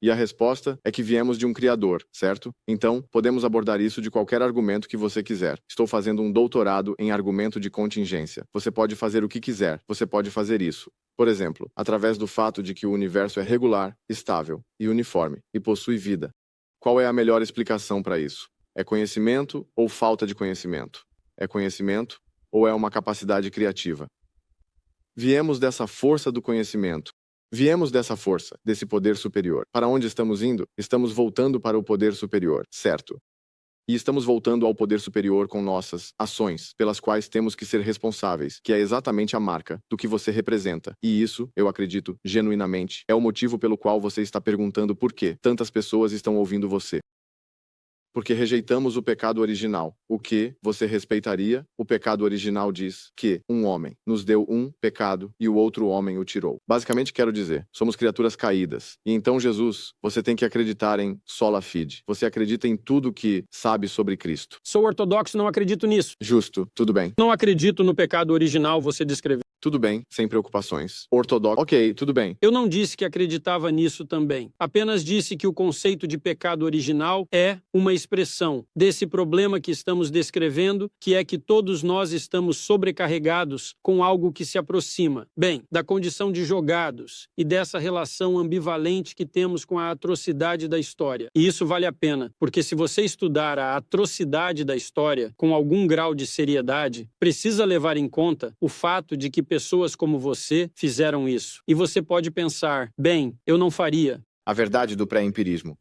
E a resposta é que viemos de um Criador, certo? Então, podemos abordar isso de qualquer argumento que você quiser. Estou fazendo um doutorado em argumento de contingência. Você pode fazer o que quiser, você pode fazer isso. Por exemplo, através do fato de que o universo é regular, estável e uniforme e possui vida. Qual é a melhor explicação para isso? É conhecimento ou falta de conhecimento? É conhecimento ou é uma capacidade criativa? Viemos dessa força do conhecimento. Viemos dessa força, desse poder superior. Para onde estamos indo? Estamos voltando para o poder superior, certo? E estamos voltando ao poder superior com nossas ações, pelas quais temos que ser responsáveis, que é exatamente a marca do que você representa. E isso, eu acredito, genuinamente, é o motivo pelo qual você está perguntando por que tantas pessoas estão ouvindo você. Porque rejeitamos o pecado original. O que você respeitaria? O pecado original diz que um homem nos deu um pecado e o outro homem o tirou. Basicamente quero dizer, somos criaturas caídas. E então Jesus, você tem que acreditar em sola fide. Você acredita em tudo que sabe sobre Cristo. Sou ortodoxo, não acredito nisso. Justo, tudo bem. Não acredito no pecado original, você descreveu. Tudo bem, sem preocupações. Ortodoxo. Ok, tudo bem. Eu não disse que acreditava nisso também. Apenas disse que o conceito de pecado original é uma expressão desse problema que estamos descrevendo, que é que todos nós estamos sobrecarregados com algo que se aproxima, bem, da condição de jogados e dessa relação ambivalente que temos com a atrocidade da história. E isso vale a pena, porque se você estudar a atrocidade da história com algum grau de seriedade, precisa levar em conta o fato de que pessoas como você fizeram isso. E você pode pensar, bem, eu não faria. A verdade do pré-empirismo.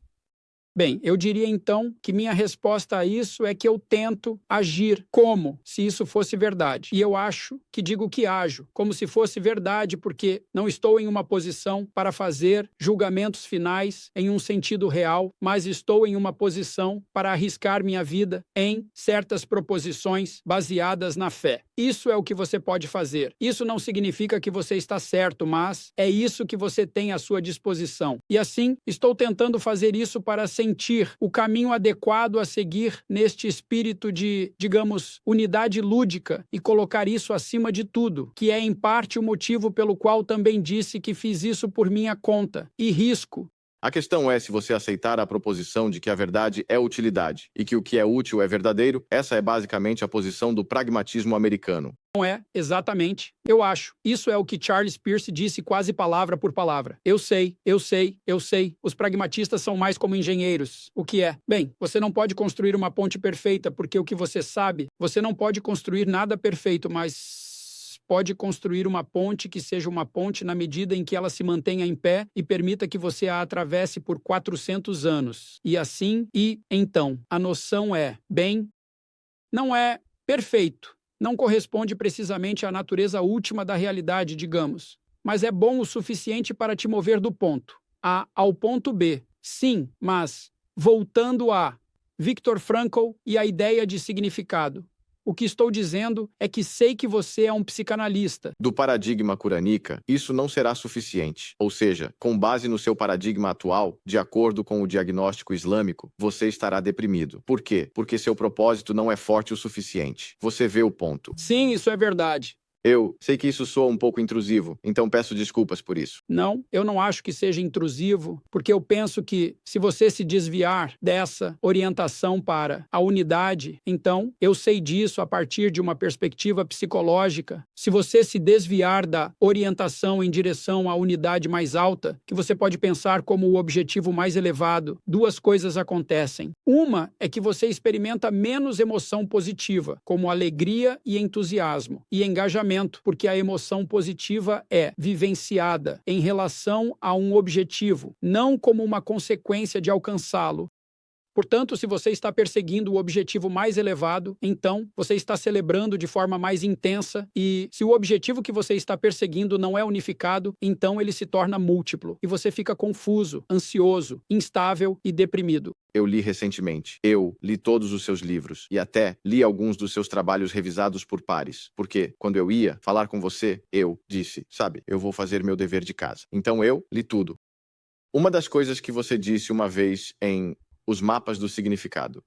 Bem, eu diria então que minha resposta a isso é que eu tento agir como se isso fosse verdade. E eu acho que digo que ajo como se fosse verdade porque não estou em uma posição para fazer julgamentos finais em um sentido real, mas estou em uma posição para arriscar minha vida em certas proposições baseadas na fé. Isso é o que você pode fazer. Isso não significa que você está certo, mas é isso que você tem à sua disposição. E assim, estou tentando fazer isso para sentir o caminho adequado a seguir neste espírito de, digamos, unidade lúdica e colocar isso acima de tudo, que é em parte o motivo pelo qual também disse que fiz isso por minha conta e risco. A questão é se você aceitar a proposição de que a verdade é utilidade e que o que é útil é verdadeiro, essa é basicamente a posição do pragmatismo americano. Não é, exatamente. Eu acho. Isso é o que Charles Peirce disse quase palavra por palavra. Eu sei, eu sei, eu sei. Os pragmatistas são mais como engenheiros. O que é? Bem, você não pode construir uma ponte perfeita porque o que você sabe, você não pode construir nada perfeito, mas pode construir uma ponte que seja uma ponte na medida em que ela se mantenha em pé e permita que você a atravesse por 400 anos. E assim, então, a noção é, bem, não é perfeito. Não corresponde precisamente à natureza última da realidade, digamos, mas é bom o suficiente para te mover do ponto A ao ponto B. Sim, mas voltando a Viktor Frankl e a ideia de significado. O que estou dizendo é que sei que você é um psicanalista. Do paradigma Kuranica, isso não será suficiente. Ou seja, com base no seu paradigma atual, de acordo com o diagnóstico islâmico, você estará deprimido. Por quê? Porque seu propósito não é forte o suficiente. Você vê o ponto. Sim, isso é verdade. Eu sei que isso soa um pouco intrusivo, então peço desculpas por isso. Não, eu não acho que seja intrusivo, porque eu penso que se você se desviar dessa orientação para a unidade, então eu sei disso a partir de uma perspectiva psicológica. Se você se desviar da orientação em direção à unidade mais alta, que você pode pensar como o objetivo mais elevado, duas coisas acontecem. Uma é que você experimenta menos emoção positiva, como alegria e entusiasmo, e engajamento, porque a emoção positiva é vivenciada em relação a um objetivo, não como uma consequência de alcançá-lo. Portanto, se você está perseguindo o objetivo mais elevado, então você está celebrando de forma mais intensa e se o objetivo que você está perseguindo não é unificado, então ele se torna múltiplo e você fica confuso, ansioso, instável e deprimido. Eu li recentemente. Eu li todos os seus livros e até li alguns dos seus trabalhos revisados por pares. Porque, quando eu ia falar com você, eu disse, sabe, eu vou fazer meu dever de casa. Então eu li tudo. Uma das coisas que você disse uma vez em Os Mapas do Significado.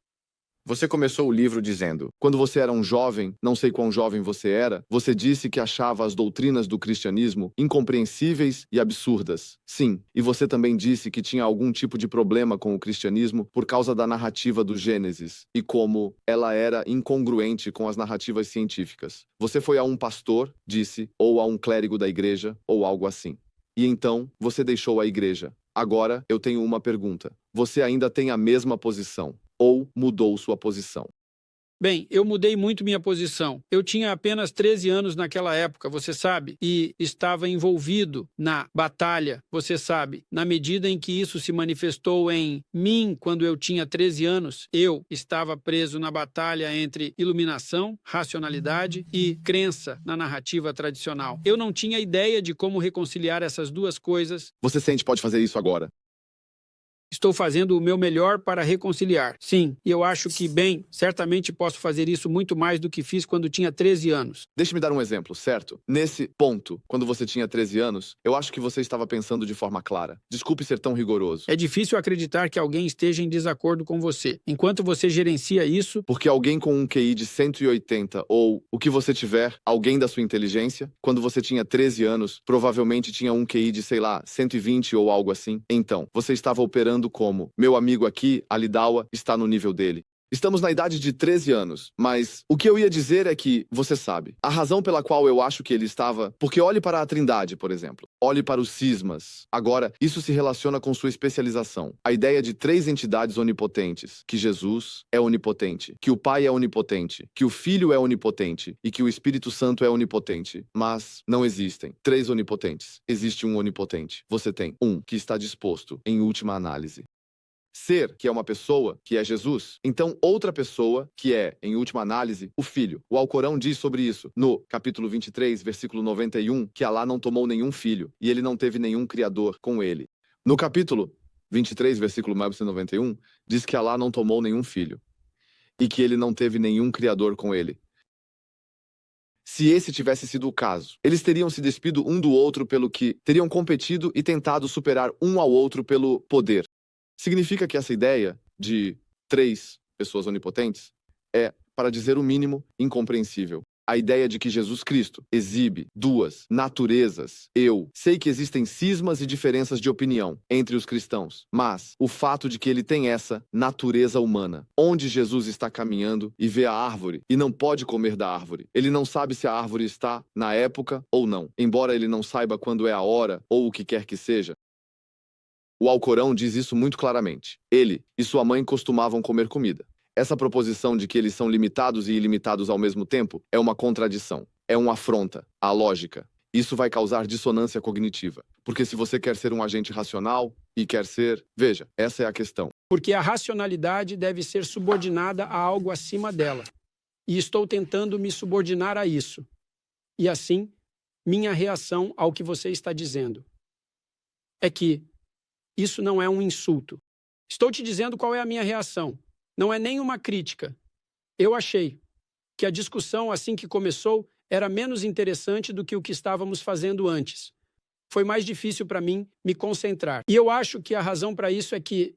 Você começou o livro dizendo, quando você era um jovem, não sei quão jovem você era, você disse que achava as doutrinas do cristianismo incompreensíveis e absurdas. Sim, e você também disse que tinha algum tipo de problema com o cristianismo por causa da narrativa do Gênesis e como ela era incongruente com as narrativas científicas. Você foi a um pastor, disse, ou a um clérigo da igreja, ou algo assim. E então, você deixou a igreja. Agora, eu tenho uma pergunta. Você ainda tem a mesma posição? Ou mudou sua posição? Bem, eu mudei muito minha posição. Eu tinha apenas 13 anos naquela época, você sabe, e estava envolvido na batalha, você sabe. Na medida em que isso se manifestou em mim quando eu tinha 13 anos, eu estava preso na batalha entre iluminação, racionalidade e crença na narrativa tradicional. Eu não tinha ideia de como reconciliar essas duas coisas. Você sente que pode fazer isso agora? Estou fazendo o meu melhor para reconciliar. Sim, e eu acho que, bem, certamente posso fazer isso muito mais do que fiz quando tinha 13 anos. Deixe-me dar um exemplo, certo? Nesse ponto, quando você tinha 13 anos, eu acho que você estava pensando de forma clara. Desculpe ser tão rigoroso. É difícil acreditar que alguém esteja em desacordo com você. Enquanto você gerencia isso, Porque alguém com um QI de 180 ou o que você tiver, alguém da sua inteligência, quando você tinha 13 anos, provavelmente tinha um QI de, sei lá, 120 ou algo assim. Então, você estava operando como: meu amigo aqui, Alidawa, está no nível dele. Estamos na idade de 13 anos, mas o que eu ia dizer é que, você sabe, a razão pela qual eu acho que ele estava... Porque olhe para a Trindade, por exemplo. Olhe para os cismas. Agora, isso se relaciona com sua especialização. A ideia de 3 entidades onipotentes. Que Jesus é onipotente, que o Pai é onipotente, que o Filho é onipotente e que o Espírito Santo é onipotente. Mas não existem 3 onipotentes. Existe um onipotente. Você tem um que está disposto, em última análise. Ser, que é uma pessoa, que é Jesus. Então, outra pessoa, que é, em última análise, o Filho. O Alcorão diz sobre isso, no capítulo 23, versículo 91, que Alá não tomou nenhum filho, e ele não teve nenhum criador com ele. No capítulo 23, versículo 91, diz que Alá não tomou nenhum filho, e que ele não teve nenhum criador com ele. Se esse tivesse sido o caso, eles teriam se despido um do outro pelo que teriam competido e tentado superar um ao outro pelo poder. Significa que essa ideia de 3 pessoas onipotentes é, para dizer o mínimo, incompreensível. A ideia de que Jesus Cristo exibe 2 naturezas. Eu sei que existem cismas e diferenças de opinião entre os cristãos, mas o fato de que ele tem essa natureza humana, onde Jesus está caminhando e vê a árvore e não pode comer da árvore. Ele não sabe se a árvore está na época ou não, embora ele não saiba quando é a hora ou o que quer que seja. O Alcorão diz isso muito claramente. Ele e sua mãe costumavam comer comida. Essa proposição de que eles são limitados e ilimitados ao mesmo tempo é uma contradição. É uma afronta à lógica. Isso vai causar dissonância cognitiva. Porque se você quer ser um agente racional e quer ser... Veja, essa é a questão. porque a racionalidade deve ser subordinada a algo acima dela. E estou tentando me subordinar a isso. E assim, minha reação ao que você está dizendo é que isso não é um insulto. Estou te dizendo qual é a minha reação. Não é nem uma crítica. Eu achei que a discussão, assim que começou, era menos interessante do que o que estávamos fazendo antes. Foi mais difícil para mim me concentrar. E eu acho que a razão para isso é que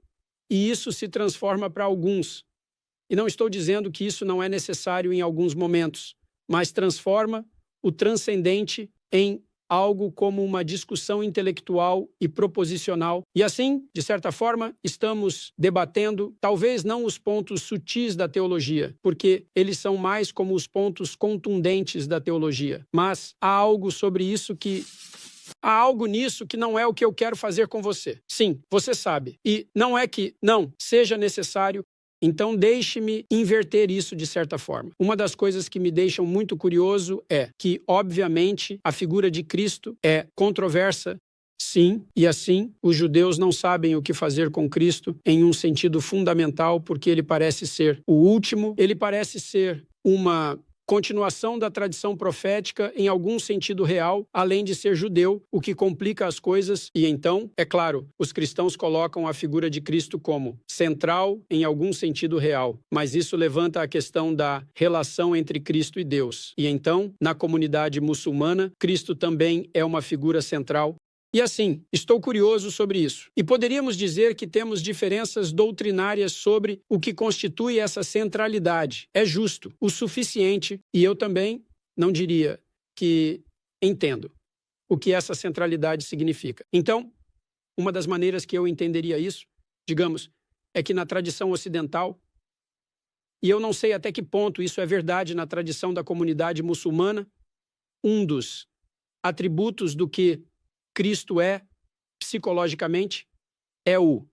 isso se transforma para alguns. E não estou dizendo que isso não é necessário em alguns momentos, mas transforma o transcendente em algo como uma discussão intelectual e proposicional. E assim, de certa forma, estamos debatendo, talvez não os pontos sutis da teologia, porque eles são mais como os pontos contundentes da teologia. Mas há algo sobre isso que... Há algo nisso que não é o que eu quero fazer com você. Sim, você sabe. E não é que não seja necessário. Então, deixe-me inverter isso de certa forma. Uma das coisas que me deixam muito curioso é que, obviamente, a figura de Cristo é controversa, sim, e assim, os judeus não sabem o que fazer com Cristo em um sentido fundamental, porque ele parece ser o último, ele parece ser uma continuação da tradição profética em algum sentido real, além de ser judeu, o que complica as coisas. E então, é claro, os cristãos colocam a figura de Cristo como central em algum sentido real, mas isso levanta a questão da relação entre Cristo e Deus. E então, na comunidade muçulmana, Cristo também é uma figura central. E assim, estou curioso sobre isso. E poderíamos dizer que temos diferenças doutrinárias sobre o que constitui essa centralidade. É justo, o suficiente, e eu também não diria que entendo o que essa centralidade significa. Então, uma das maneiras que eu entenderia isso, digamos, é que na tradição ocidental, e eu não sei até que ponto isso é verdade na tradição da comunidade muçulmana, um dos atributos do que Cristo é, psicologicamente, é o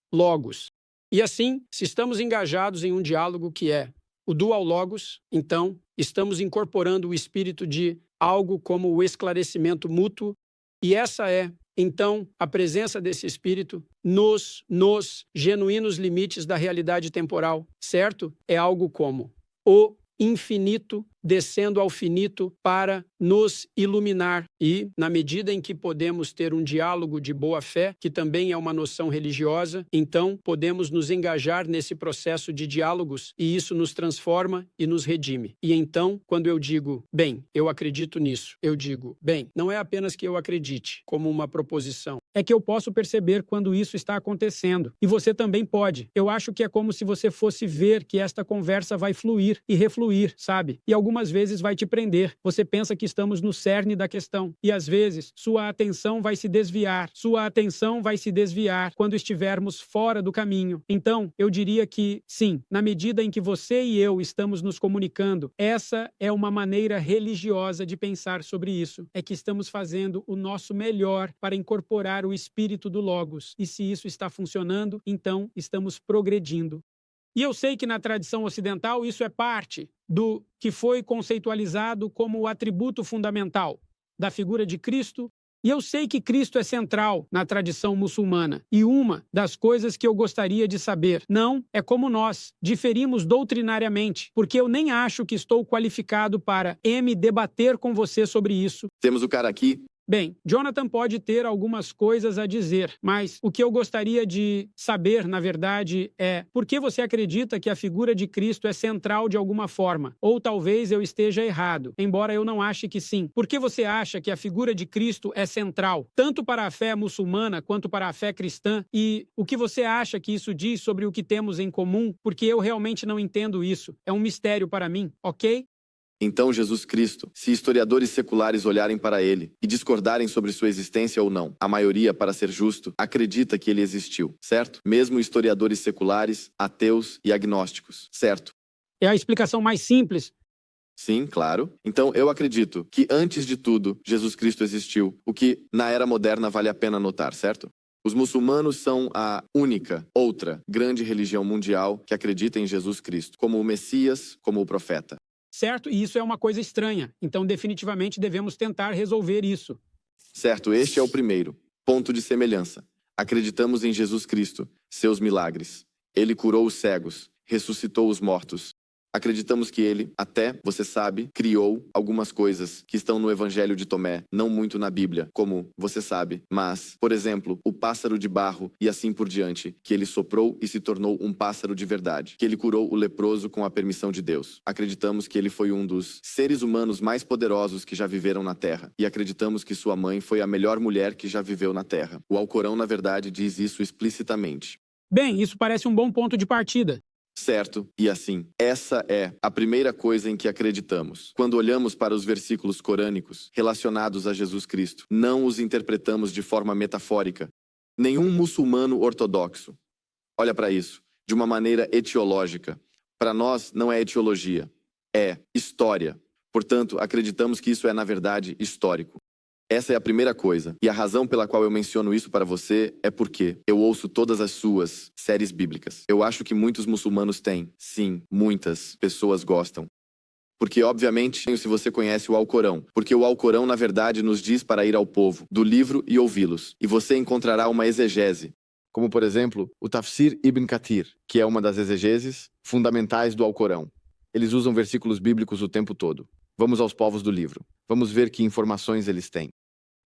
Logos. E assim, se estamos engajados em um diálogo que é o dual Logos, então estamos incorporando o espírito de algo como o esclarecimento mútuo, e essa é, então, a presença desse espírito nos genuínos limites da realidade temporal, certo? É algo como o infinito descendo ao finito para nos iluminar. E, na medida em que podemos ter um diálogo de boa-fé, que também é uma noção religiosa, então podemos nos engajar nesse processo de diálogos e isso nos transforma e nos redime. E então, quando eu digo, bem, eu acredito nisso, eu digo, bem, não é apenas que eu acredite, como uma proposição. É que eu posso perceber quando isso está acontecendo. E você também pode. Eu acho que é como se você fosse ver que esta conversa vai fluir e refluir, sabe? E algumas vezes vai te prender. Você pensa que estamos no cerne da questão. E às vezes, sua atenção vai se desviar. Sua atenção vai se desviar quando estivermos fora do caminho. Então, eu diria que, sim, na medida em que você e eu estamos nos comunicando, essa é uma maneira religiosa de pensar sobre isso. É que estamos fazendo o nosso melhor para incorporar o espírito do Logos. E se isso está funcionando, então estamos progredindo. E eu sei que na tradição ocidental isso é parte do que foi conceitualizado como o atributo fundamental da figura de Cristo. E eu sei que Cristo é central na tradição muçulmana. E uma das coisas que eu gostaria de saber, não é como nós diferimos doutrinariamente, porque eu nem acho que estou qualificado para debater com você sobre isso. Temos o cara aqui. Bem, Jonathan pode ter algumas coisas a dizer, mas o que eu gostaria de saber, na verdade, é por que você acredita que a figura de Cristo é central de alguma forma? Ou talvez eu esteja errado, embora eu não ache que sim. Por que você acha que a figura de Cristo é central, tanto para a fé muçulmana quanto para a fé cristã? E o que você acha que isso diz sobre o que temos em comum? Porque eu realmente não entendo isso. É um mistério para mim, ok? Então Jesus Cristo, se historiadores seculares olharem para ele e discordarem sobre sua existência ou não, a maioria, para ser justo, acredita que ele existiu, certo? Mesmo historiadores seculares, ateus e agnósticos, certo? É a explicação mais simples. Sim, claro. Então eu acredito que antes de tudo, Jesus Cristo existiu, o que na era moderna vale a pena notar, certo? Os muçulmanos são a única, outra, grande religião mundial que acredita em Jesus Cristo, como o Messias, como o profeta. Certo? E isso é uma coisa estranha. Então, definitivamente, devemos tentar resolver isso. Certo, este é o primeiro. Ponto de semelhança. Acreditamos em Jesus Cristo, seus milagres. Ele curou os cegos, ressuscitou os mortos. Acreditamos que ele, até, você sabe, criou algumas coisas que estão no Evangelho de Tomé, não muito na Bíblia, como você sabe, mas, por exemplo, o pássaro de barro e assim por diante, que ele soprou e se tornou um pássaro de verdade, que ele curou o leproso com a permissão de Deus. Acreditamos que ele foi um dos seres humanos mais poderosos que já viveram na Terra, e acreditamos que sua mãe foi a melhor mulher que já viveu na Terra. O Alcorão, na verdade, diz isso explicitamente. Bem, isso parece um bom ponto de partida. Certo, e assim, essa é a primeira coisa em que acreditamos. Quando olhamos para os versículos corânicos relacionados a Jesus Cristo, não os interpretamos de forma metafórica. Nenhum muçulmano ortodoxo olha para isso de uma maneira etiológica. Para nós, não é etiologia, é história. Portanto, acreditamos que isso é, na verdade, histórico. Essa é a primeira coisa, e a razão pela qual eu menciono isso para você é porque eu ouço todas as suas séries bíblicas. Eu acho que muitos muçulmanos têm. Sim, muitas pessoas gostam. Porque, obviamente, se você conhece o Alcorão. Porque o Alcorão, na verdade, nos diz para ir ao povo do livro e ouvi-los. E você encontrará uma exegese. Como, por exemplo, o Tafsir Ibn Kathir, que é uma das exegeses fundamentais do Alcorão. Eles usam versículos bíblicos o tempo todo. Vamos aos povos do livro. Vamos ver que informações eles têm.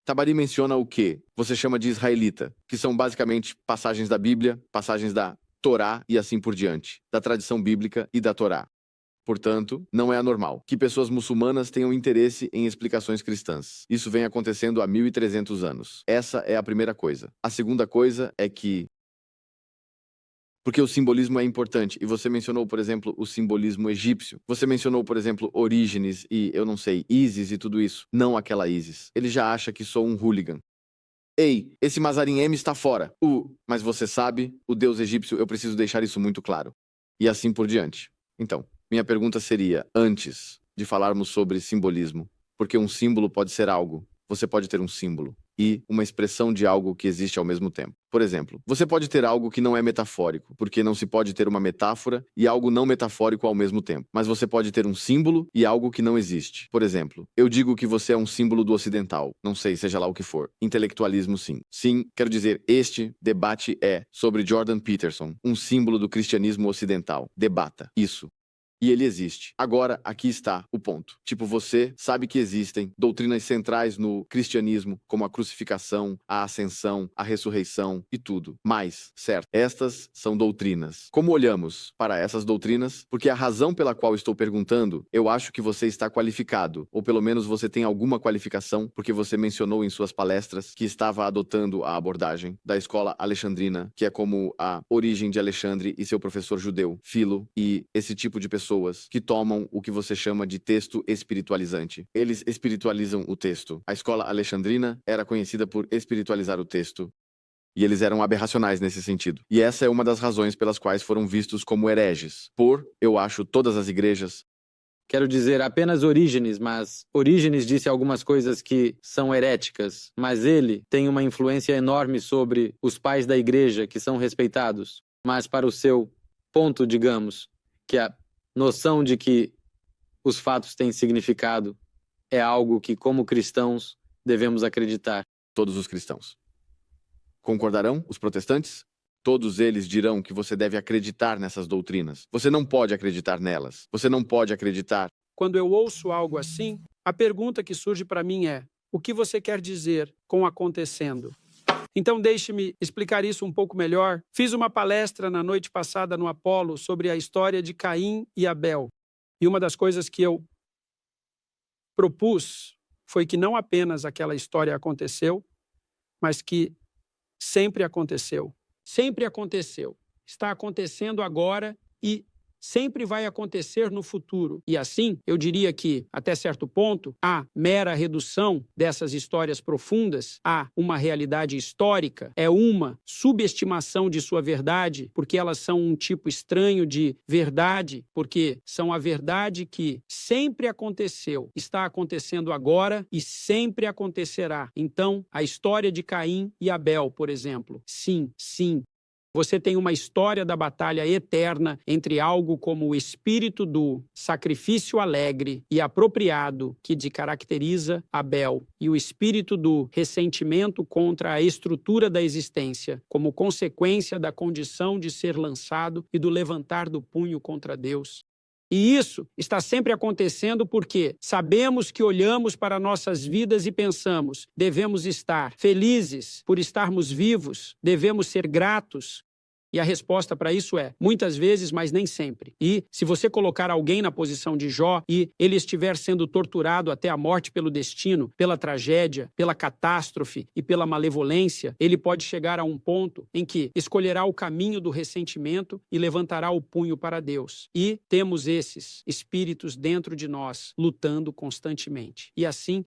Tabari menciona o que você chama de israelita, que são basicamente passagens da Bíblia, passagens da Torá e assim por diante, da tradição bíblica e da Torá. Portanto, não é anormal que pessoas muçulmanas tenham interesse em explicações cristãs. Isso vem acontecendo há 1300 anos. Essa é a primeira coisa. A segunda coisa é que porque o simbolismo é importante. E você mencionou, por exemplo, o simbolismo egípcio. Você mencionou, por exemplo, Orígenes e, eu não sei, Ísis e tudo isso. Não aquela Ísis. Ele já acha que sou um hooligan. Ei, esse Mazarin M está fora. Mas você sabe, o deus egípcio, eu preciso deixar isso muito claro. E assim por diante. Então, minha pergunta seria, antes de falarmos sobre simbolismo, porque um símbolo pode ser algo. Você pode ter um símbolo e uma expressão de algo que existe ao mesmo tempo. Por exemplo, você pode ter algo que não é metafórico, porque não se pode ter uma metáfora e algo não metafórico ao mesmo tempo. Mas você pode ter um símbolo e algo que não existe. Por exemplo, eu digo que você é um símbolo do ocidental. Não sei, seja lá o que for. Intelectualismo, sim. Sim, quero dizer, este debate é sobre Jordan Peterson, um símbolo do cristianismo ocidental. Debata isso. E ele existe. Agora, aqui está o ponto. Tipo, você sabe que existem doutrinas centrais no cristianismo, como a crucificação, a ascensão, a ressurreição e tudo. Mas, certo, estas são doutrinas. Como olhamos para essas doutrinas? Porque a razão pela qual estou perguntando, eu acho que você está qualificado, ou pelo menos você tem alguma qualificação, porque você mencionou em suas palestras que estava adotando a abordagem da escola alexandrina, que é como a origem de Alexandre e seu professor judeu, Filo, e esse tipo de pessoas que tomam o que você chama de texto espiritualizante. Eles espiritualizam o texto. A escola alexandrina era conhecida por espiritualizar o texto. E eles eram aberracionais nesse sentido. E essa é uma das razões pelas quais foram vistos como hereges. Eu acho, todas as igrejas. Quero dizer apenas Orígenes, mas Orígenes disse algumas coisas que são heréticas, mas ele tem uma influência enorme sobre os pais da igreja, que são respeitados. Mas para o seu ponto, digamos, que a noção de que os fatos têm significado é algo que, como cristãos, devemos acreditar. Todos os cristãos. Concordarão os protestantes? Todos eles dirão que você deve acreditar nessas doutrinas. Você não pode acreditar nelas. Você não pode acreditar. Quando eu ouço algo assim, a pergunta que surge para mim é: o que você quer dizer com acontecendo? Então, deixe-me explicar isso um pouco melhor. Fiz uma palestra na noite passada no Apolo sobre a história de Caim e Abel. E uma das coisas que eu propus foi que não apenas aquela história aconteceu, mas que sempre aconteceu. Sempre aconteceu. Está acontecendo agora e sempre vai acontecer no futuro. E assim, eu diria que, até certo ponto, a mera redução dessas histórias profundas a uma realidade histórica é uma subestimação de sua verdade, porque elas são um tipo estranho de verdade, porque são a verdade que sempre aconteceu, está acontecendo agora e sempre acontecerá. Então, a história de Caim e Abel, por exemplo, sim. Você tem uma história da batalha eterna entre algo como o espírito do sacrifício alegre e apropriado que caracteriza Abel e o espírito do ressentimento contra a estrutura da existência, como consequência da condição de ser lançado e do levantar do punho contra Deus. E isso está sempre acontecendo porque sabemos que olhamos para nossas vidas e pensamos: devemos estar felizes por estarmos vivos, devemos ser gratos. E a resposta para isso é, muitas vezes, mas nem sempre. E se você colocar alguém na posição de Jó e ele estiver sendo torturado até a morte pelo destino, pela tragédia, pela catástrofe e pela malevolência, ele pode chegar a um ponto em que escolherá o caminho do ressentimento e levantará o punho para Deus. E temos esses espíritos dentro de nós, lutando constantemente. E assim,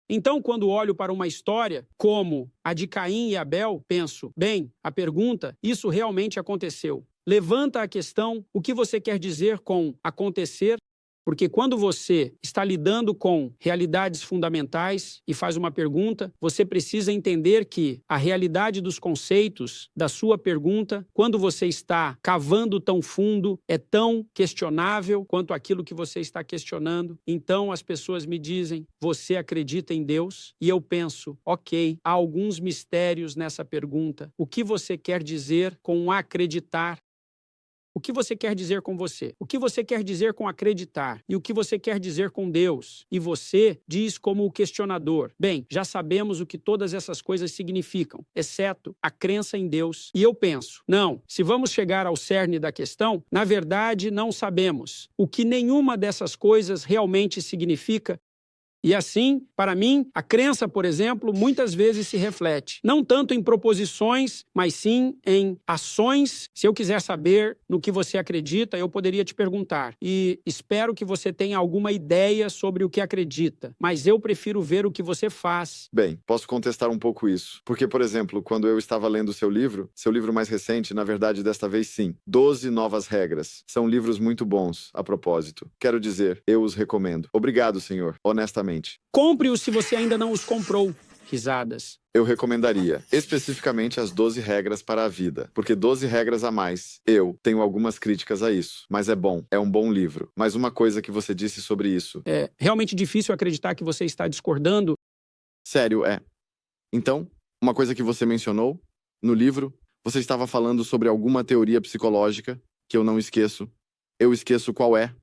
então, quando olho para uma história como a de Caim e Abel, penso, bem, a pergunta, isso realmente aconteceu. Levanta a questão, o que você quer dizer com acontecer? Porque quando você está lidando com realidades fundamentais e faz uma pergunta, você precisa entender que a realidade dos conceitos da sua pergunta, quando você está cavando tão fundo, é tão questionável quanto aquilo que você está questionando. Então as pessoas me dizem, você acredita em Deus? E eu penso, ok, há alguns mistérios nessa pergunta. O que você quer dizer com acreditar? O que você quer dizer com você? O que você quer dizer com acreditar? E o que você quer dizer com Deus? E você diz como o questionador. Bem, já sabemos o que todas essas coisas significam, exceto a crença em Deus. E eu penso, não, se vamos chegar ao cerne da questão, na verdade não sabemos o que nenhuma dessas coisas realmente significa. E assim, para mim, a crença, por exemplo, muitas vezes se reflete, não tanto em proposições, mas sim em ações. Se eu quiser saber no que você acredita, eu poderia te perguntar. E espero que você tenha alguma ideia sobre o que acredita, mas eu prefiro ver o que você faz. Bem, posso contestar um pouco isso. Porque, por exemplo, quando eu estava lendo seu livro mais recente, na verdade, desta vez sim, 12 Novas Regras. São livros muito bons, a propósito. Quero dizer, eu os recomendo. Obrigado, senhor, honestamente. Compre-os se você ainda não os comprou. Risadas. Eu recomendaria, especificamente as 12 regras para a vida, porque 12 regras a mais. Eu tenho algumas críticas a isso, mas é bom, é um bom livro. Mas uma coisa que você disse sobre isso. É realmente difícil acreditar que você está discordando. Sério, é. Então, uma coisa que você mencionou no livro, você estava falando sobre alguma teoria psicológica, que eu não esqueço, Eu esqueço qual é.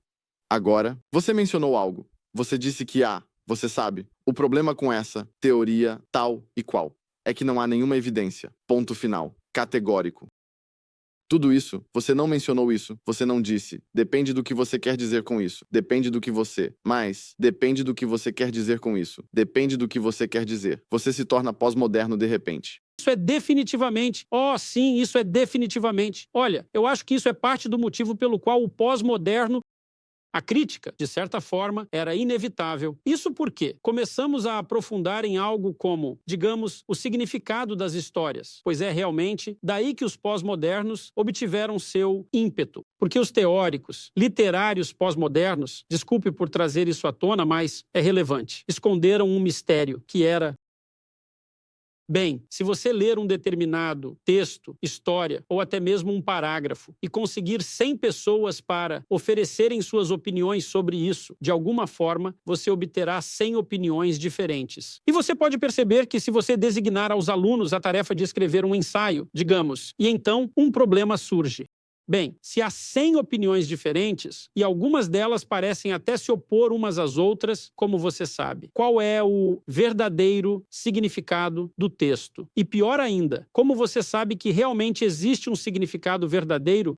Agora, você mencionou algo. Você disse que você sabe, o problema com essa teoria tal e qual é que não há nenhuma evidência. Ponto final. Categórico. Tudo isso, você não mencionou isso, você não disse. Depende do que você quer dizer com isso. Depende do que você. Mas, depende do que você quer dizer com isso. Depende do que você quer dizer. Você se torna pós-moderno de repente. Isso é definitivamente. Oh, sim, isso é definitivamente. Olha, eu acho que isso é parte do motivo pelo qual o pós-moderno, a crítica, de certa forma, era inevitável. Isso porque começamos a aprofundar em algo como, digamos, o significado das histórias, pois é realmente daí que os pós-modernos obtiveram seu ímpeto. Porque os teóricos literários pós-modernos, desculpe por trazer isso à tona, mas é relevante, esconderam um mistério que era: bem, se você ler um determinado texto, história ou até mesmo um parágrafo e conseguir 100 pessoas para oferecerem suas opiniões sobre isso, de alguma forma, você obterá 100 opiniões diferentes. E você pode perceber que se você designar aos alunos a tarefa de escrever um ensaio, digamos, e então um problema surge. Bem, se há 100 opiniões diferentes, e algumas delas parecem até se opor umas às outras, como você sabe, qual é o verdadeiro significado do texto? E pior ainda, como você sabe que realmente existe um significado verdadeiro?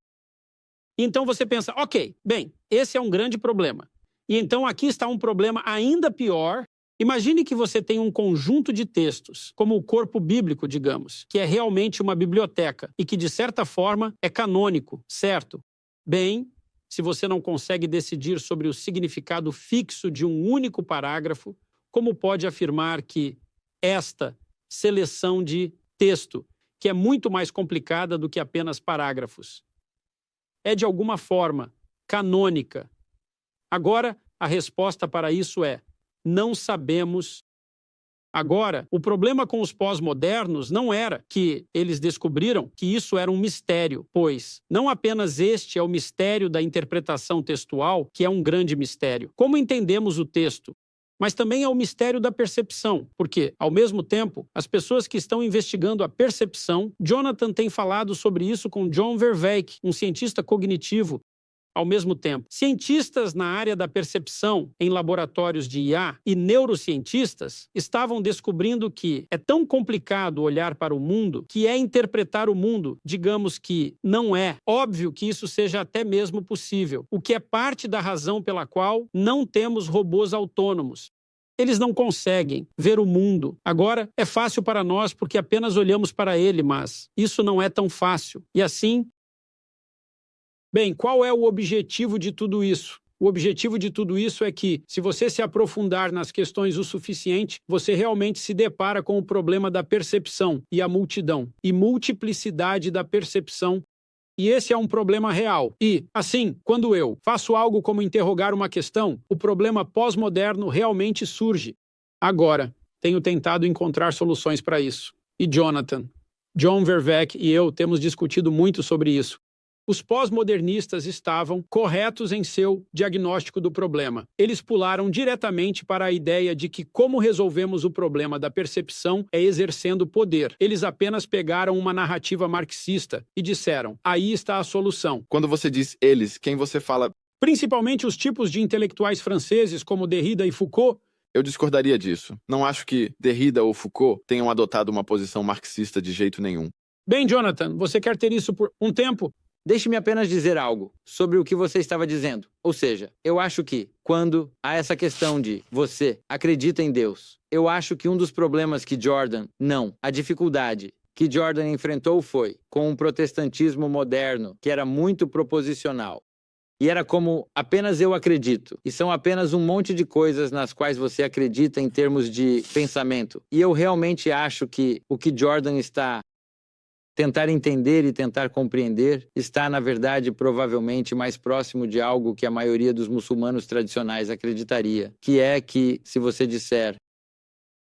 Então você pensa, ok, bem, esse é um grande problema. E então aqui está um problema ainda pior. Imagine que você tem um conjunto de textos, como o corpo bíblico, digamos, que é realmente uma biblioteca e que, de certa forma, é canônico, certo? Bem, se você não consegue decidir sobre o significado fixo de um único parágrafo, como pode afirmar que esta seleção de texto, que é muito mais complicada do que apenas parágrafos, é, de alguma forma, canônica? Agora, a resposta para isso é: não sabemos. Agora, o problema com os pós-modernos não era que eles descobriram que isso era um mistério, pois não apenas este é o mistério da interpretação textual, que é um grande mistério. Como entendemos o texto? Mas também é o mistério da percepção, porque, ao mesmo tempo, as pessoas que estão investigando a percepção, Jonathan tem falado sobre isso com John Vervaeke, um cientista cognitivo. Ao mesmo tempo, cientistas na área da percepção em laboratórios de IA e neurocientistas estavam descobrindo que é tão complicado olhar para o mundo que é interpretar o mundo, digamos que não é óbvio que isso seja até mesmo possível, o que é parte da razão pela qual não temos robôs autônomos. Eles não conseguem ver o mundo. Agora, é fácil para nós porque apenas olhamos para ele, mas isso não é tão fácil. E assim, bem, qual é o objetivo de tudo isso? O objetivo de tudo isso é que, se você se aprofundar nas questões o suficiente, você realmente se depara com o problema da percepção e a multidão, e multiplicidade da percepção. E esse é um problema real. E, assim, quando eu faço algo como interrogar uma questão, o problema pós-moderno realmente surge. Agora, tenho tentado encontrar soluções para isso. E Jonathan, John Vervaeke e eu temos discutido muito sobre isso. Os pós-modernistas estavam corretos em seu diagnóstico do problema. Eles pularam diretamente para a ideia de que como resolvemos o problema da percepção é exercendo poder. Eles apenas pegaram uma narrativa marxista e disseram, aí está a solução. Quando você diz eles, quem você fala? Principalmente os tipos de intelectuais franceses como Derrida e Foucault. Eu discordaria disso. Não acho que Derrida ou Foucault tenham adotado uma posição marxista de jeito nenhum. Bem, Jonathan, você quer ter isso por um tempo? Deixe-me apenas dizer algo sobre o que você estava dizendo. Ou seja, eu acho que, quando há essa questão de você acredita em Deus, eu acho que um dos problemas que a dificuldade que Jordan enfrentou foi com um protestantismo moderno que era muito proposicional. E era como apenas eu acredito. E são apenas um monte de coisas nas quais você acredita em termos de pensamento. E eu realmente acho que o que Jordan está tentar entender e tentar compreender está, na verdade, provavelmente mais próximo de algo que a maioria dos muçulmanos tradicionais acreditaria, que é que, se você disser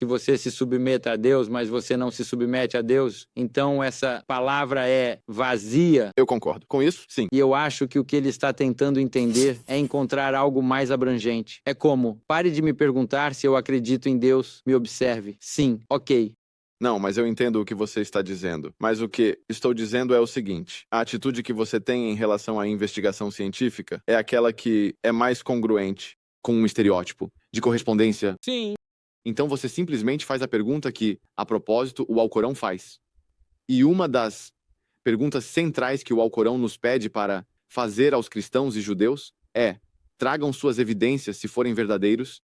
que você se submeta a Deus, mas você não se submete a Deus, então essa palavra é vazia. Eu concordo. Com isso, sim. E eu acho que o que ele está tentando entender é encontrar algo mais abrangente. É como, pare de me perguntar se eu acredito em Deus, me observe. Sim, ok. Não, mas eu entendo o que você está dizendo. Mas o que estou dizendo é o seguinte: a atitude que você tem em relação à investigação científica é aquela que é mais congruente com um estereótipo de correspondência. Sim. Então você simplesmente faz a pergunta que, a propósito, o Alcorão faz. E uma das perguntas centrais que o Alcorão nos pede para fazer aos cristãos e judeus é: tragam suas evidências se forem verdadeiros.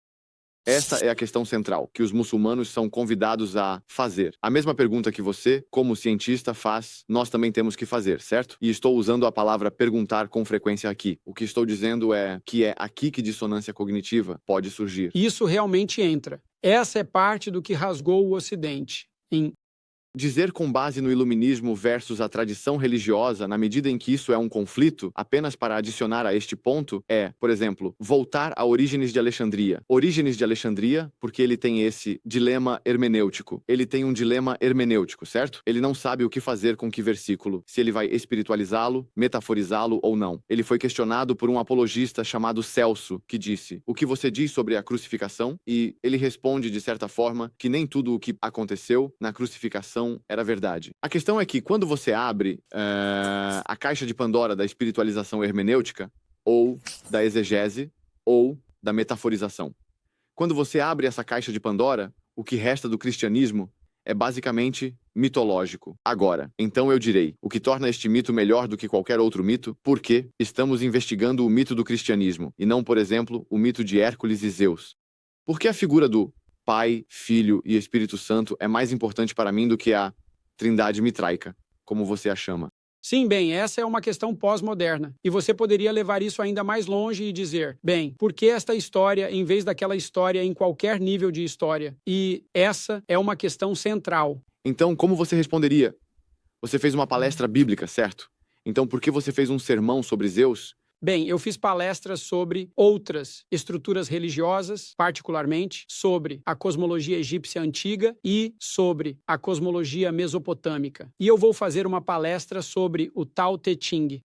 Essa é a questão central, que os muçulmanos são convidados a fazer. A mesma pergunta que você, como cientista, faz, nós também temos que fazer, certo? E estou usando a palavra perguntar com frequência aqui. O que estou dizendo é que é aqui que dissonância cognitiva pode surgir. Isso realmente entra. Essa é parte do que rasgou o Ocidente. Dizer com base no iluminismo versus a tradição religiosa, na medida em que isso é um conflito, apenas para adicionar a este ponto, é, por exemplo, voltar a Orígenes de Alexandria. Orígenes de Alexandria, porque ele tem esse dilema hermenêutico. Ele tem um dilema hermenêutico, certo? Ele não sabe o que fazer com que versículo, se ele vai espiritualizá-lo, metaforizá-lo ou não. Ele foi questionado por um apologista chamado Celso, que disse: o que você diz sobre a crucificação? E ele responde, de certa forma, que nem tudo o que aconteceu na crucificação era verdade. A questão é que quando você abre a caixa de Pandora da espiritualização hermenêutica, ou da exegese, ou da metaforização, quando você abre essa caixa de Pandora, o que resta do cristianismo é basicamente mitológico. Agora, então eu direi, o que torna este mito melhor do que qualquer outro mito, porque estamos investigando o mito do cristianismo, e não, por exemplo, o mito de Hércules e Zeus. Porque a figura do Pai, Filho e Espírito Santo é mais importante para mim do que a Trindade mitraica, como você a chama. Sim, bem, essa é uma questão pós-moderna. E você poderia levar isso ainda mais longe e dizer, bem, por que esta história em vez daquela história em qualquer nível de história? E essa é uma questão central. Então, como você responderia? Você fez uma palestra bíblica, certo? Então, por que você fez um sermão sobre Zeus? Bem, eu fiz palestras sobre outras estruturas religiosas, particularmente sobre a cosmologia egípcia antiga e sobre a cosmologia mesopotâmica. E eu vou fazer uma palestra sobre o Tao Te Ching.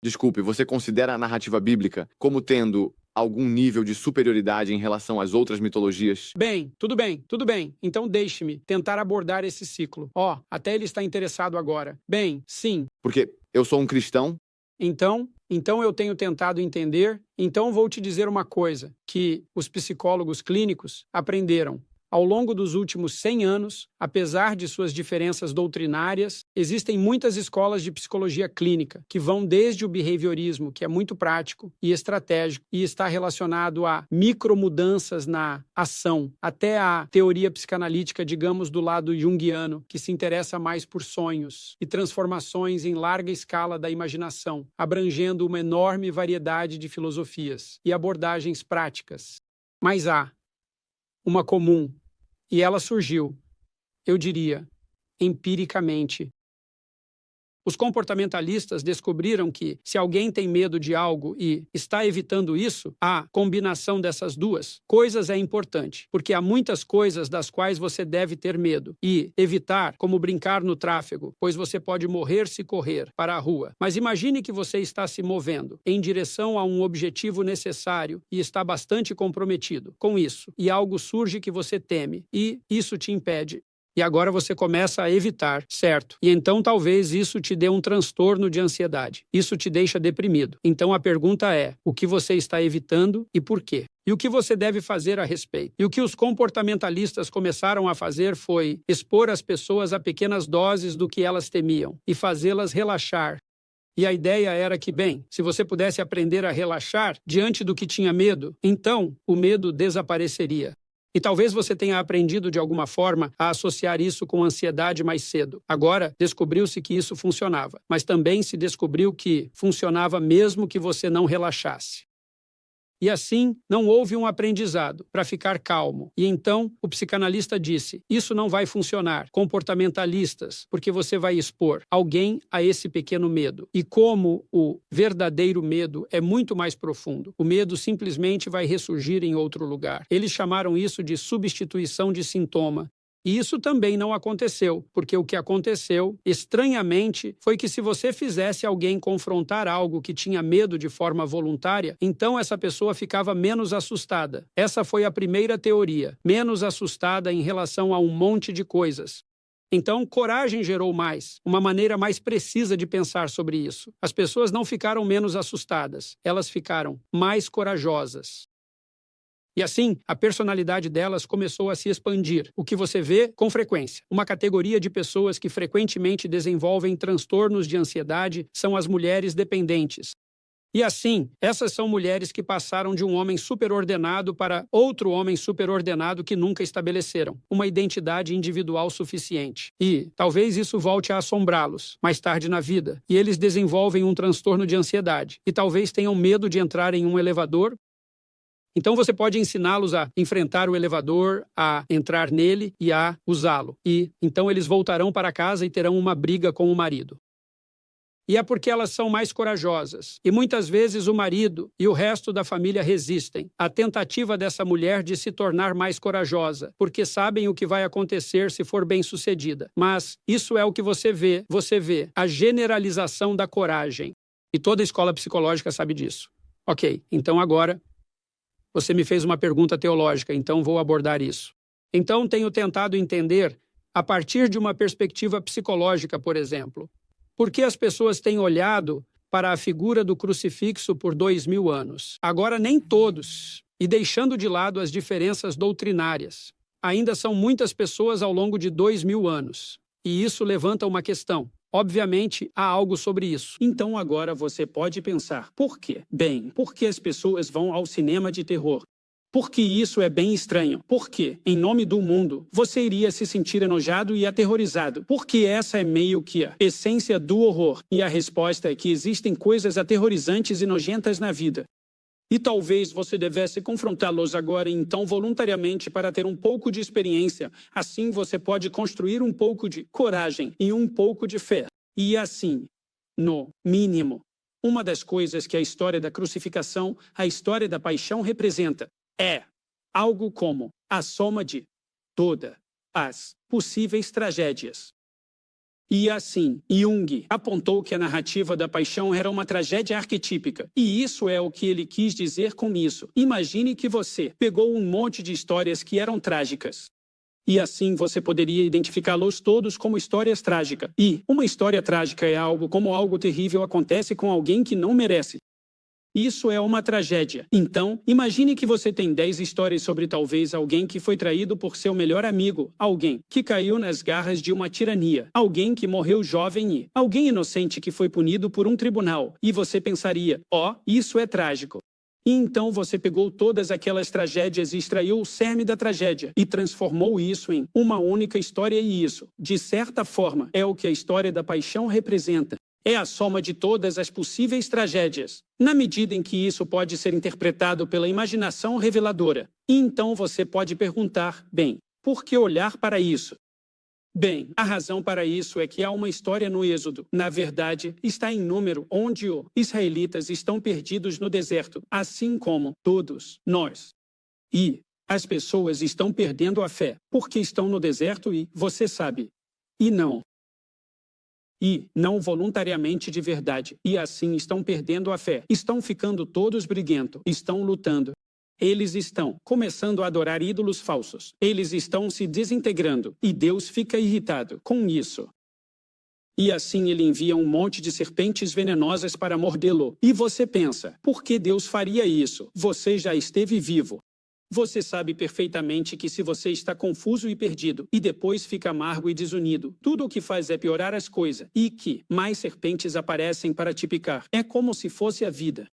Desculpe, você considera a narrativa bíblica como tendo algum nível de superioridade em relação às outras mitologias? Bem, tudo bem, tudo bem. Então deixe-me tentar abordar esse ciclo. Até ele está interessado agora. Bem, sim. Porque eu sou um cristão. Então eu tenho tentado entender. Então vou te dizer uma coisa que os psicólogos clínicos aprenderam. Ao longo dos últimos 100 anos, apesar de suas diferenças doutrinárias, existem muitas escolas de psicologia clínica que vão desde o behaviorismo, que é muito prático e estratégico e está relacionado a micromudanças na ação, até a teoria psicanalítica, digamos, do lado junguiano, que se interessa mais por sonhos e transformações em larga escala da imaginação, abrangendo uma enorme variedade de filosofias e abordagens práticas. Mas há uma comum. E ela surgiu, eu diria, empiricamente. Os comportamentalistas descobriram que, se alguém tem medo de algo e está evitando isso, a combinação dessas duas coisas é importante, porque há muitas coisas das quais você deve ter medo e evitar, como brincar no tráfego, pois você pode morrer se correr para a rua. Mas imagine que você está se movendo em direção a um objetivo necessário e está bastante comprometido com isso, e algo surge que você teme, e isso te impede. E agora você começa a evitar, certo? E então talvez isso te dê um transtorno de ansiedade. Isso te deixa deprimido. Então a pergunta é, o que você está evitando e por quê? E o que você deve fazer a respeito? E o que os comportamentalistas começaram a fazer foi expor as pessoas a pequenas doses do que elas temiam e fazê-las relaxar. E a ideia era que, bem, se você pudesse aprender a relaxar diante do que tinha medo, então o medo desapareceria. E talvez você tenha aprendido de alguma forma a associar isso com ansiedade mais cedo. Agora, descobriu-se que isso funcionava, mas também se descobriu que funcionava mesmo que você não relaxasse. E assim, não houve um aprendizado para ficar calmo. E então, o psicanalista disse, isso não vai funcionar, comportamentalistas, porque você vai expor alguém a esse pequeno medo. E como o verdadeiro medo é muito mais profundo, o medo simplesmente vai ressurgir em outro lugar. Eles chamaram isso de substituição de sintoma. E isso também não aconteceu, porque o que aconteceu, estranhamente, foi que se você fizesse alguém confrontar algo que tinha medo de forma voluntária, então essa pessoa ficava menos assustada. Essa foi a primeira teoria, menos assustada em relação a um monte de coisas. Então, coragem gerou mais, uma maneira mais precisa de pensar sobre isso. As pessoas não ficaram menos assustadas, elas ficaram mais corajosas. E assim, a personalidade delas começou a se expandir, o que você vê com frequência. Uma categoria de pessoas que frequentemente desenvolvem transtornos de ansiedade são as mulheres dependentes. E assim, essas são mulheres que passaram de um homem superordenado para outro homem superordenado que nunca estabeleceram uma identidade individual suficiente. E talvez isso volte a assombrá-los mais tarde na vida. E eles desenvolvem um transtorno de ansiedade. E talvez tenham medo de entrar em um elevador. Então você pode ensiná-los a enfrentar o elevador, a entrar nele e a usá-lo. E então eles voltarão para casa e terão uma briga com o marido. E é porque elas são mais corajosas. E muitas vezes o marido e o resto da família resistem à tentativa dessa mulher de se tornar mais corajosa, porque sabem o que vai acontecer se for bem-sucedida. Mas isso é o que você vê a generalização da coragem. E toda escola psicológica sabe disso. Ok, então agora você me fez uma pergunta teológica, então vou abordar isso. Então tenho tentado entender, a partir de uma perspectiva psicológica, por exemplo, por que as pessoas têm olhado para a figura do crucifixo por 2000 anos? Agora, nem todos, e deixando de lado as diferenças doutrinárias. Ainda são muitas pessoas ao longo de 2000 anos. E isso levanta uma questão. Obviamente, há algo sobre isso. Então agora você pode pensar, por quê? Bem, porque as pessoas vão ao cinema de terror. Porque isso é bem estranho. Porque, em nome do mundo, você iria se sentir enojado e aterrorizado. Porque essa é meio que a essência do horror. E a resposta é que existem coisas aterrorizantes e nojentas na vida. E talvez você devesse confrontá-los agora então voluntariamente para ter um pouco de experiência. Assim você pode construir um pouco de coragem e um pouco de fé. E assim, no mínimo, uma das coisas que a história da crucificação, a história da paixão representa, é algo como a soma de todas as possíveis tragédias. E assim, Jung apontou que a narrativa da paixão era uma tragédia arquetípica. E isso é o que ele quis dizer com isso. Imagine que você pegou um monte de histórias que eram trágicas. E assim você poderia identificá-los todos como histórias trágicas. E uma história trágica é algo como algo terrível acontece com alguém que não merece. Isso é uma tragédia. Então, imagine que você tem 10 histórias sobre talvez alguém que foi traído por seu melhor amigo, alguém que caiu nas garras de uma tirania, alguém que morreu jovem e alguém inocente que foi punido por um tribunal. E você pensaria, isso é trágico. E então você pegou todas aquelas tragédias e extraiu o cerne da tragédia e transformou isso em uma única história e isso, de certa forma, é o que a história da paixão representa. É a soma de todas as possíveis tragédias, na medida em que isso pode ser interpretado pela imaginação reveladora. E então você pode perguntar, bem, por que olhar para isso? Bem, a razão para isso é que há uma história no Êxodo. Na verdade, está em número onde os israelitas estão perdidos no deserto, assim como todos nós. E as pessoas estão perdendo a fé, porque estão no deserto e, você sabe, e não voluntariamente de verdade. E assim estão perdendo a fé. Estão ficando todos briguentos. Estão lutando. Eles estão começando a adorar ídolos falsos. Eles estão se desintegrando. E Deus fica irritado com isso. E assim ele envia um monte de serpentes venenosas para mordê-lo. E você pensa, por que Deus faria isso? Você já esteve vivo. Você sabe perfeitamente que se você está confuso e perdido, e depois fica amargo e desunido, tudo o que faz é piorar as coisas, e que mais serpentes aparecem para te picar. É como se fosse a vida.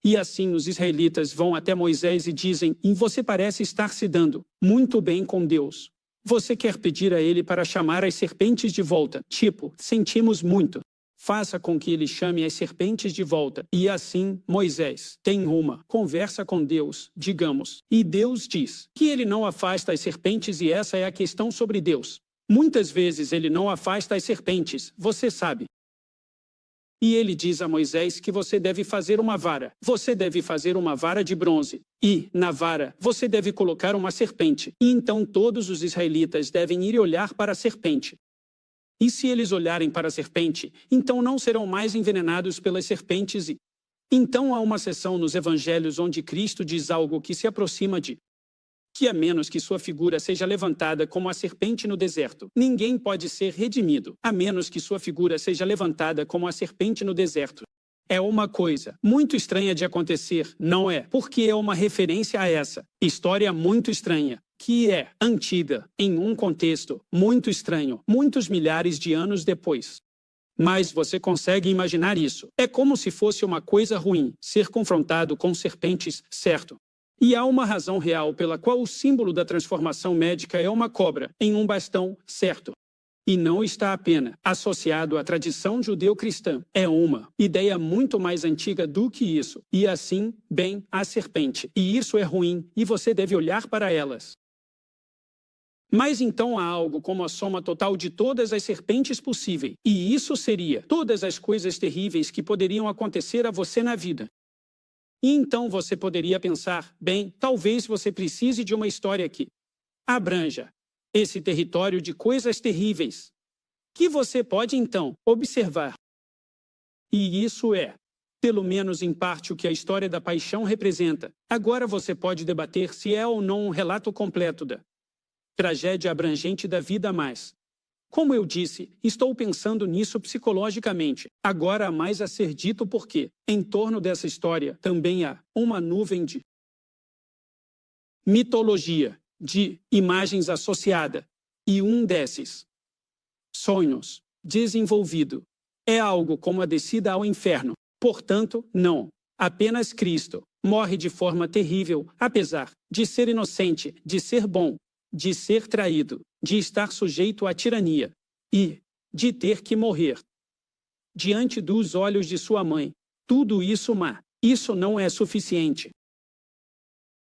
E assim os israelitas vão até Moisés e dizem, e você parece estar se dando muito bem com Deus. Você quer pedir a ele para chamar as serpentes de volta, tipo, sentimos muito. Faça com que ele chame as serpentes de volta. E assim, Moisés tem uma conversa com Deus, digamos. E Deus diz que ele não afasta as serpentes e essa é a questão sobre Deus. Muitas vezes ele não afasta as serpentes, você sabe. E ele diz a Moisés que você deve fazer uma vara. Você deve fazer uma vara de bronze. E, na vara, você deve colocar uma serpente. E então todos os israelitas devem ir olhar para a serpente. E se eles olharem para a serpente, então não serão mais envenenados pelas serpentes e... Então há uma seção nos evangelhos onde Cristo diz algo que se aproxima de que a menos que sua figura seja levantada como a serpente no deserto, ninguém pode ser redimido, a menos que sua figura seja levantada como a serpente no deserto. É uma coisa muito estranha de acontecer, não é? Porque é uma referência a essa história muito estranha, que é antiga, em um contexto muito estranho, muitos milhares de anos depois. Mas você consegue imaginar isso? É como se fosse uma coisa ruim ser confrontado com serpentes, certo? E há uma razão real pela qual o símbolo da transformação médica é uma cobra em um bastão, certo? E não está apenas associado à tradição judeu-cristã. É uma ideia muito mais antiga do que isso. E assim, bem, a serpente. E isso é ruim, e você deve olhar para elas. Mas então há algo como a soma total de todas as serpentes possíveis. E isso seria todas as coisas terríveis que poderiam acontecer a você na vida. E então você poderia pensar, bem, talvez você precise de uma história que abranja esse território de coisas terríveis, que você pode então observar. E isso é, pelo menos em parte, o que a história da paixão representa. Agora você pode debater se é ou não um relato completo da tragédia abrangente da vida, mas, como eu disse, estou pensando nisso psicologicamente. Agora há mais a ser dito porque, em torno dessa história, também há uma nuvem de mitologia, de imagens associada, e um desses sonhos desenvolvido é algo como a descida ao inferno. Portanto, não apenas Cristo morre de forma terrível, apesar de ser inocente, de ser bom, de ser traído, de estar sujeito à tirania e de ter que morrer diante dos olhos de sua mãe. Tudo isso, mas isso não é suficiente.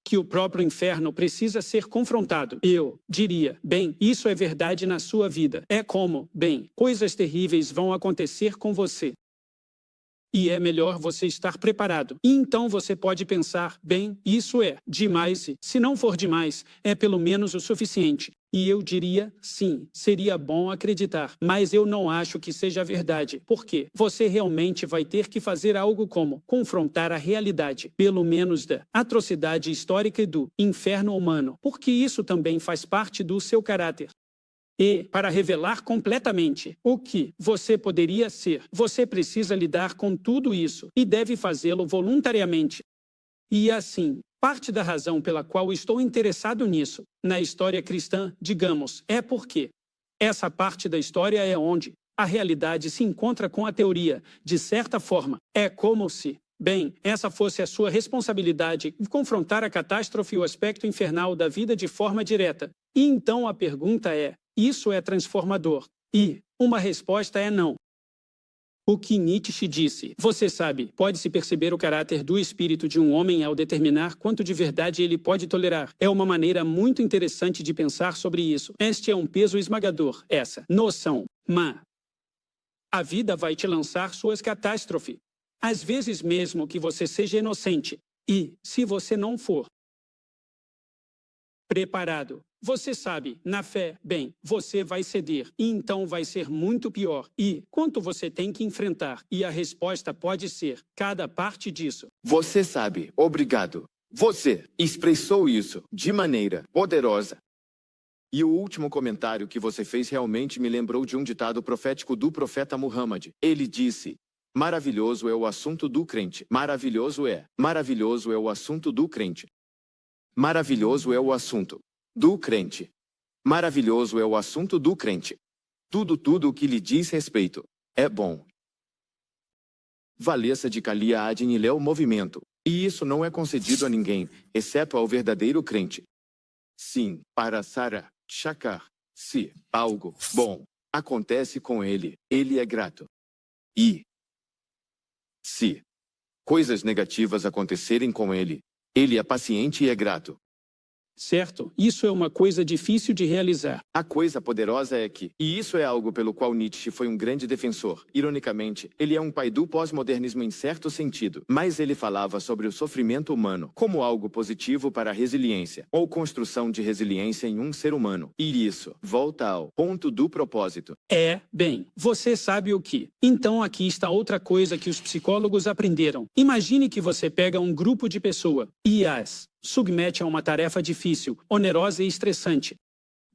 Que o próprio inferno precisa ser confrontado. Eu diria, bem, isso é verdade na sua vida. É como, bem, coisas terríveis vão acontecer com você. E é melhor você estar preparado. E então você pode pensar, bem, isso é demais e, se não for demais, é pelo menos o suficiente. E eu diria, sim, seria bom acreditar, mas eu não acho que seja verdade, porque você realmente vai ter que fazer algo como confrontar a realidade, pelo menos da atrocidade histórica e do inferno humano, porque isso também faz parte do seu caráter. E, para revelar completamente o que você poderia ser, você precisa lidar com tudo isso e deve fazê-lo voluntariamente. E assim, parte da razão pela qual estou interessado nisso, na história cristã, digamos, é porque essa parte da história é onde a realidade se encontra com a teoria. De certa forma, é como se, bem, essa fosse a sua responsabilidade confrontar a catástrofe e o aspecto infernal da vida de forma direta. E então a pergunta é, isso é transformador? E uma resposta é não. O que Nietzsche disse, você sabe, pode-se perceber o caráter do espírito de um homem ao determinar quanto de verdade ele pode tolerar. É uma maneira muito interessante de pensar sobre isso. Este é um peso esmagador, essa noção. Mas a vida vai te lançar suas catástrofes. Às vezes mesmo que você seja inocente. E, se você não for preparado, você sabe, na fé, bem, você vai ceder, e então vai ser muito pior. E quanto você tem que enfrentar? E a resposta pode ser, cada parte disso. Você sabe, obrigado. Você expressou isso de maneira poderosa. E o último comentário que você fez realmente me lembrou de um ditado profético do profeta Muhammad. Ele disse, maravilhoso é o assunto do crente. Maravilhoso é o assunto do crente. Maravilhoso é o assunto do crente. Maravilhoso é o assunto do crente. Tudo o que lhe diz respeito é bom. Valessa de Kalia Adin e o movimento. E isso não é concedido a ninguém, exceto ao verdadeiro crente. Sim, para Sarah Shakar, se algo bom acontece com ele, ele é grato. E se coisas negativas acontecerem com ele, ele é paciente e é grato. Certo, isso é uma coisa difícil de realizar. A coisa poderosa é que, e isso é algo pelo qual Nietzsche foi um grande defensor. Ironicamente, ele é um pai do pós-modernismo em certo sentido, mas ele falava sobre o sofrimento humano como algo positivo para a resiliência, ou construção de resiliência em um ser humano. E isso volta ao ponto do propósito. Bem, você sabe o que. Então aqui está outra coisa que os psicólogos aprenderam. Imagine que você pega um grupo de pessoas e as submete a uma tarefa difícil, onerosa e estressante.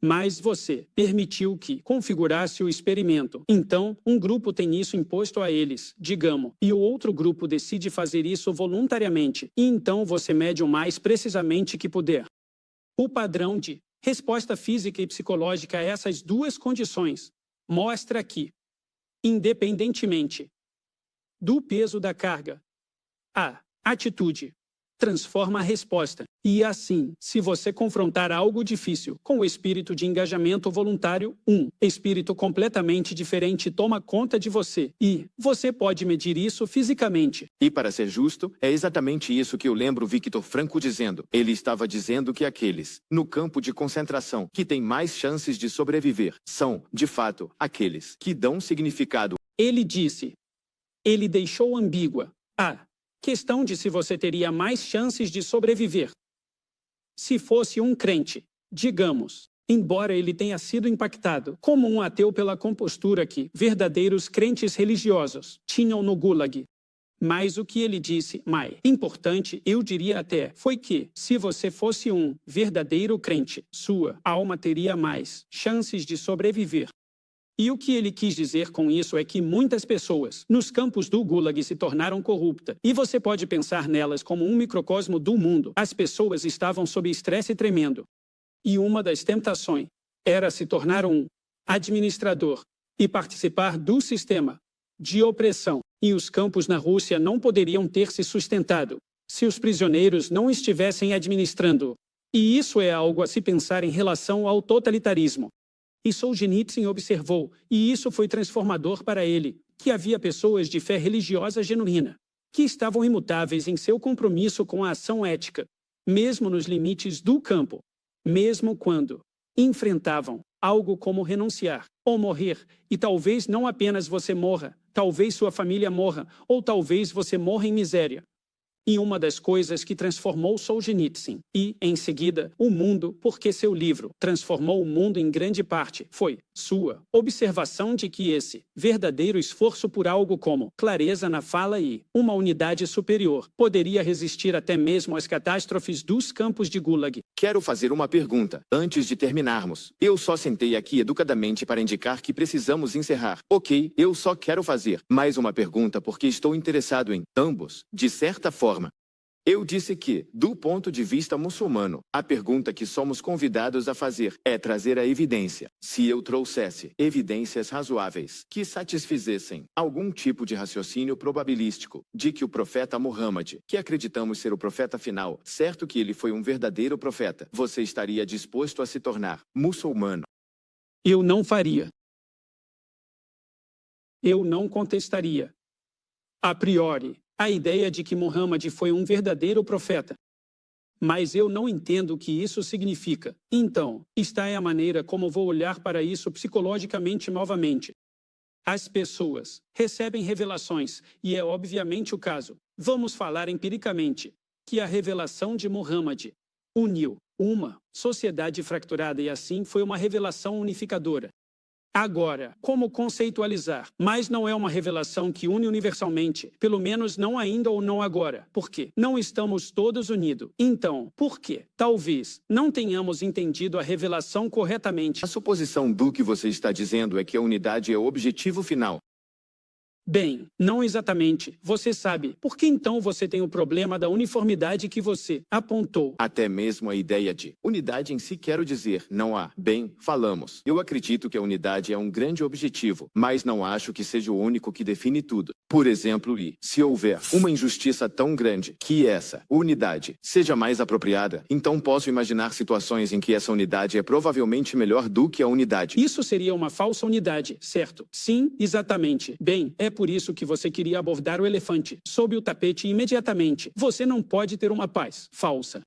Mas você permitiu que configurasse o experimento. Então, um grupo tem isso imposto a eles, digamos, e o outro grupo decide fazer isso voluntariamente, e então você mede o mais precisamente que puder. O padrão de resposta física e psicológica a essas duas condições mostra que, independentemente do peso da carga, a atitude transforma a resposta. E assim, se você confrontar algo difícil com o espírito de engajamento voluntário, um espírito completamente diferente toma conta de você. E você pode medir isso fisicamente. E para ser justo, é exatamente isso que eu lembro Victor Frankl dizendo. Ele estava dizendo que aqueles, no campo de concentração, que têm mais chances de sobreviver, são, de fato, aqueles que dão significado. Ele disse. Ele deixou ambígua a questão de se você teria mais chances de sobreviver. Se fosse um crente, digamos, embora ele tenha sido impactado como um ateu pela compostura que verdadeiros crentes religiosos tinham no Gulag. Mas o que ele disse, mais importante, eu diria até, foi que, se você fosse um verdadeiro crente, sua alma teria mais chances de sobreviver. E o que ele quis dizer com isso é que muitas pessoas, nos campos do Gulag, se tornaram corruptas. E você pode pensar nelas como um microcosmo do mundo. As pessoas estavam sob estresse tremendo. E uma das tentações era se tornar um administrador e participar do sistema de opressão. E os campos na Rússia não poderiam ter se sustentado se os prisioneiros não estivessem administrando. E isso é algo a se pensar em relação ao totalitarismo. E Solzhenitsyn observou, e isso foi transformador para ele, que havia pessoas de fé religiosa genuína, que estavam imutáveis em seu compromisso com a ação ética, mesmo nos limites do campo, mesmo quando enfrentavam algo como renunciar ou morrer, e talvez não apenas você morra, talvez sua família morra, ou talvez você morra em miséria. E uma das coisas que transformou Solzhenitsyn e, em seguida, o mundo, porque seu livro transformou o mundo em grande parte, foi sua observação de que esse verdadeiro esforço por algo como clareza na fala e uma unidade superior poderia resistir até mesmo às catástrofes dos campos de Gulag. Quero fazer uma pergunta, antes de terminarmos. Eu só sentei aqui educadamente para indicar que precisamos encerrar. Ok, eu só quero fazer mais uma pergunta porque estou interessado em ambos, de certa forma. Eu disse que, do ponto de vista muçulmano, a pergunta que somos convidados a fazer é trazer a evidência. Se eu trouxesse evidências razoáveis que satisfizessem algum tipo de raciocínio probabilístico de que o profeta Muhammad, que acreditamos ser o profeta final, certo que ele foi um verdadeiro profeta, você estaria disposto a se tornar muçulmano? Eu não faria. Eu não contestaria. A priori, a ideia de que Muhammad foi um verdadeiro profeta. Mas eu não entendo o que isso significa. Então, esta é a maneira como vou olhar para isso psicologicamente novamente. As pessoas recebem revelações, e é obviamente o caso. Vamos falar empiricamente que a revelação de Muhammad uniu uma sociedade fracturada e assim foi uma revelação unificadora. Agora, como conceitualizar? Mas não é uma revelação que une universalmente, pelo menos não ainda ou não agora. Por quê? Não estamos todos unidos. Então, por quê? Talvez não tenhamos entendido a revelação corretamente. A suposição do que você está dizendo é que a unidade é o objetivo final. Bem, não exatamente. Você sabe. Por que então você tem o problema da uniformidade que você apontou? Até mesmo a ideia de unidade em si, quero dizer, não há. Bem, falamos. Eu acredito que a unidade é um grande objetivo, mas não acho que seja o único que define tudo. Por exemplo, se houver uma injustiça tão grande que essa unidade seja mais apropriada, então posso imaginar situações em que essa unidade é provavelmente melhor do que a unidade. Isso seria uma falsa unidade, certo? Sim, exatamente. Bem, é por isso que você queria abordar o elefante sob o tapete imediatamente. Você não pode ter uma paz falsa.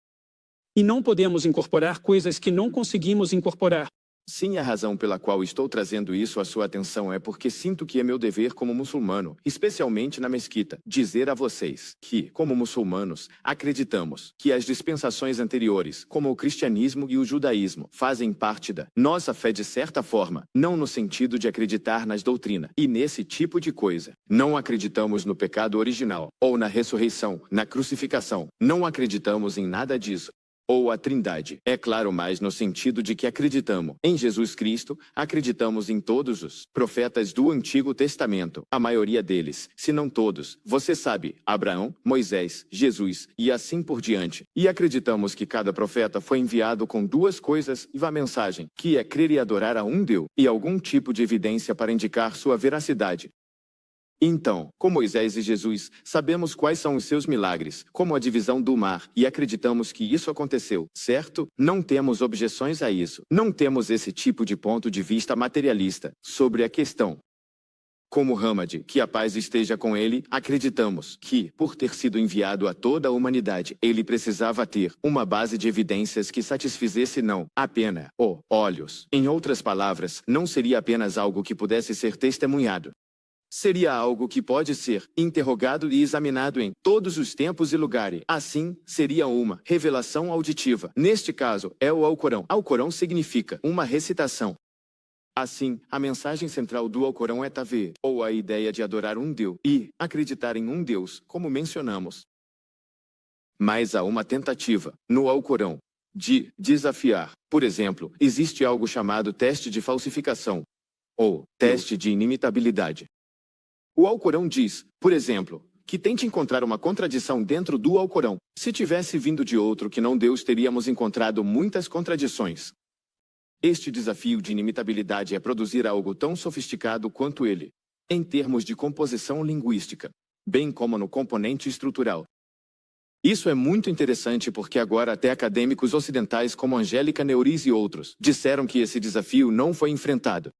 E não podemos incorporar coisas que não conseguimos incorporar. Sim, a razão pela qual estou trazendo isso à sua atenção é porque sinto que é meu dever como muçulmano, especialmente na mesquita, dizer a vocês que, como muçulmanos, acreditamos que as dispensações anteriores, como o cristianismo e o judaísmo, fazem parte da nossa fé de certa forma, não no sentido de acreditar nas doutrinas e nesse tipo de coisa. Não acreditamos no pecado original, ou na ressurreição, na crucificação. Não acreditamos em nada disso. Ou a Trindade, é claro, mas no sentido de que acreditamos em Jesus Cristo, acreditamos em todos os profetas do Antigo Testamento, a maioria deles, se não todos, você sabe, Abraão, Moisés, Jesus e assim por diante. E acreditamos que cada profeta foi enviado com duas coisas e a mensagem, que é crer e adorar a um Deus, e algum tipo de evidência para indicar sua veracidade. Então, com Moisés e Jesus, sabemos quais são os seus milagres, como a divisão do mar, e acreditamos que isso aconteceu, certo? Não temos objeções a isso. Não temos esse tipo de ponto de vista materialista sobre a questão. Com Muhammad, que a paz esteja com ele, acreditamos que, por ter sido enviado a toda a humanidade, ele precisava ter uma base de evidências que satisfizesse não apenas os olhos. Em outras palavras, não seria apenas algo que pudesse ser testemunhado. Seria algo que pode ser interrogado e examinado em todos os tempos e lugares. Assim, seria uma revelação auditiva. Neste caso, é o Alcorão. Alcorão significa uma recitação. Assim, a mensagem central do Alcorão é Tawhid, ou a ideia de adorar um Deus e acreditar em um Deus, como mencionamos. Mas há uma tentativa, no Alcorão, de desafiar. Por exemplo, existe algo chamado teste de falsificação, ou teste de inimitabilidade. O Alcorão diz, por exemplo, que tente encontrar uma contradição dentro do Alcorão. Se tivesse vindo de outro que não Deus, teríamos encontrado muitas contradições. Este desafio de inimitabilidade é produzir algo tão sofisticado quanto ele, em termos de composição linguística, bem como no componente estrutural. Isso é muito interessante porque agora até acadêmicos ocidentais como Angélica Neuriz e outros disseram que esse desafio não foi enfrentado.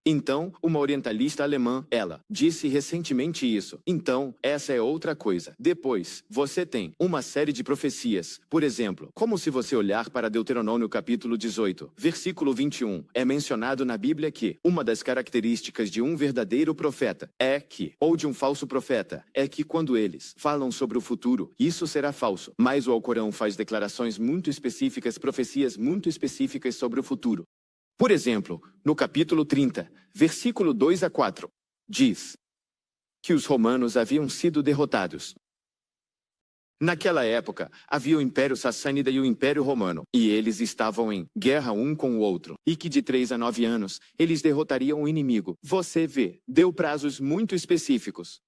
Então, uma orientalista alemã, ela, disse recentemente isso. Então, essa é outra coisa. Depois, você tem uma série de profecias. Por exemplo, como se você olhar para Deuteronômio capítulo 18, versículo 21, é mencionado na Bíblia que uma das características de um verdadeiro profeta é que, ou de um falso profeta, é que quando eles falam sobre o futuro, isso será falso. Mas o Alcorão faz declarações muito específicas, profecias muito específicas sobre o futuro. Por exemplo, no capítulo 30, versículo 2 a 4, diz que os romanos haviam sido derrotados. Naquela época, havia o Império Sassânida e o Império Romano, e eles estavam em guerra um com o outro, e que de 3 a 9 anos, eles derrotariam o inimigo. Você vê, deu prazos muito específicos.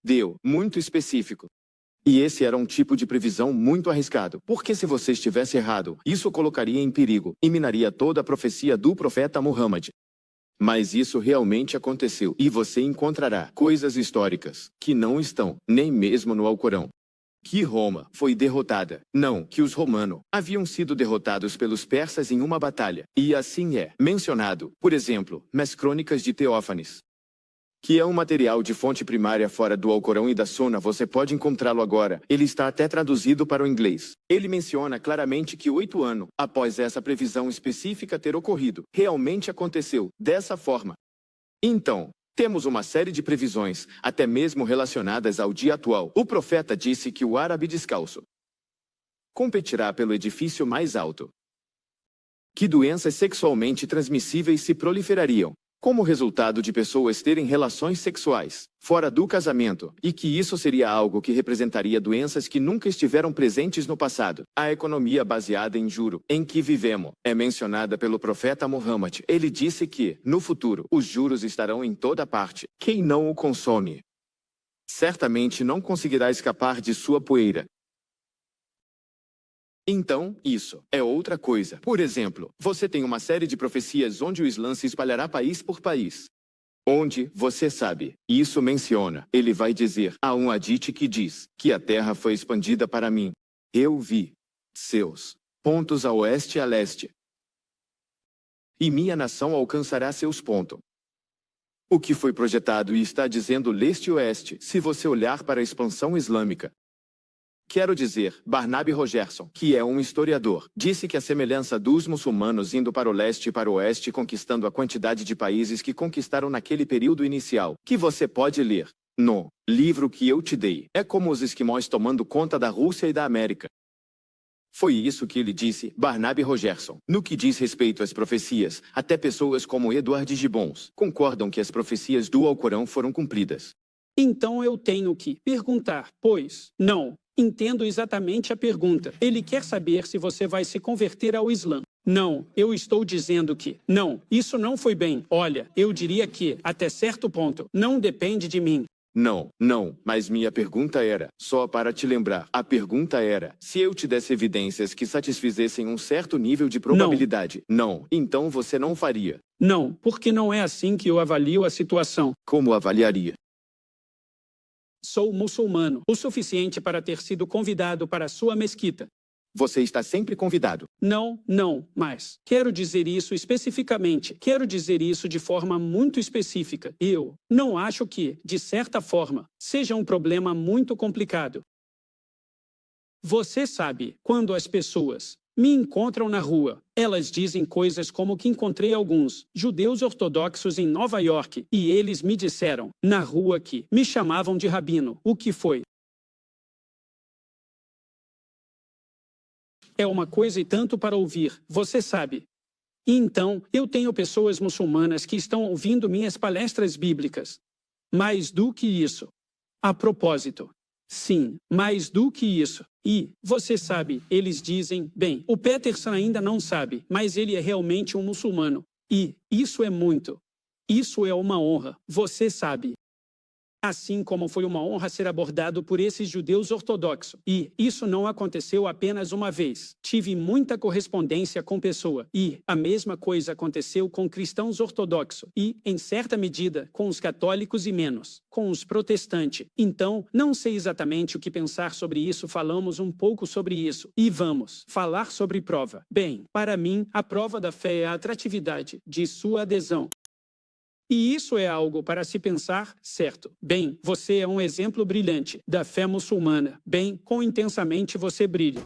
E esse era um tipo de previsão muito arriscado, porque se você estivesse errado, isso colocaria em perigo e minaria toda a profecia do profeta Muhammad. Mas isso realmente aconteceu, e você encontrará coisas históricas que não estão nem mesmo no Alcorão. Que Roma foi derrotada. Não, que os romanos haviam sido derrotados pelos persas em uma batalha. E assim é mencionado, por exemplo, nas Crônicas de Teófanes, que é um material de fonte primária fora do Alcorão e da Sunna. Você pode encontrá-lo agora. Ele está até traduzido para o inglês. Ele menciona claramente que 8 anos após essa previsão específica ter ocorrido, realmente aconteceu dessa forma. Então, temos uma série de previsões, até mesmo relacionadas ao dia atual. O profeta disse que o árabe descalço competirá pelo edifício mais alto, que doenças sexualmente transmissíveis se proliferariam como resultado de pessoas terem relações sexuais fora do casamento, e que isso seria algo que representaria doenças que nunca estiveram presentes no passado. A economia baseada em juro, em que vivemos, é mencionada pelo profeta Muhammad. Ele disse que, no futuro, os juros estarão em toda parte. Quem não o consome, certamente não conseguirá escapar de sua poeira. Então, isso é outra coisa. Por exemplo, você tem uma série de profecias onde o Islã se espalhará país por país. Onde, você sabe, isso menciona. Ele vai dizer, há um hadith que diz que a terra foi expandida para mim. Eu vi seus pontos a oeste e a leste. E minha nação alcançará seus pontos. O que foi projetado e está dizendo leste e oeste, se você olhar para a expansão islâmica. Quero dizer, Barnaby Rogerson, que é um historiador, disse que a semelhança dos muçulmanos indo para o leste e para o oeste conquistando a quantidade de países que conquistaram naquele período inicial, que você pode ler no livro que eu te dei, é como os esquimós tomando conta da Rússia e da América. Foi isso que ele disse, Barnaby Rogerson. No que diz respeito às profecias, até pessoas como Edward Gibbons concordam que as profecias do Alcorão foram cumpridas. Então eu tenho que perguntar, pois, não. Entendo exatamente a pergunta. Ele quer saber se você vai se converter ao Islã. Não, eu estou dizendo que, não, isso não foi bem. Olha, eu diria que, até certo ponto, não depende de mim. Não, mas minha pergunta era, só para te lembrar, a pergunta era, se eu te desse evidências que satisfizessem um certo nível de probabilidade. Não, então você não faria. Não, porque não é assim que eu avalio a situação. Como avaliaria? Sou muçulmano, o suficiente para ter sido convidado para a sua mesquita. Você está sempre convidado. Não, mas quero dizer isso especificamente. Quero dizer isso de forma muito específica. Eu não acho que, de certa forma, seja um problema muito complicado. Você sabe, quando as pessoas me encontram na rua, elas dizem coisas como que encontrei alguns judeus ortodoxos em Nova York e eles me disseram, na rua, que me chamavam de rabino. O que foi? É uma coisa e tanto para ouvir, você sabe. E então, eu tenho pessoas muçulmanas que estão ouvindo minhas palestras bíblicas. Mais do que isso. A propósito. Sim, mais do que isso. E, você sabe, eles dizem, bem, o Peterson ainda não sabe, mas ele é realmente um muçulmano. E, isso é muito. Isso é uma honra, você sabe. Assim como foi uma honra ser abordado por esses judeus ortodoxos. E isso não aconteceu apenas uma vez. Tive muita correspondência com pessoa. E a mesma coisa aconteceu com cristãos ortodoxos. E, em certa medida, com os católicos e menos, com os protestantes. Então, não sei exatamente o que pensar sobre isso. Falamos um pouco sobre isso. E vamos falar sobre prova. Bem, para mim, a prova da fé é a atratividade de sua adesão. E isso é algo para se pensar, certo? Bem, você é um exemplo brilhante da fé muçulmana. Bem, quão intensamente você brilha.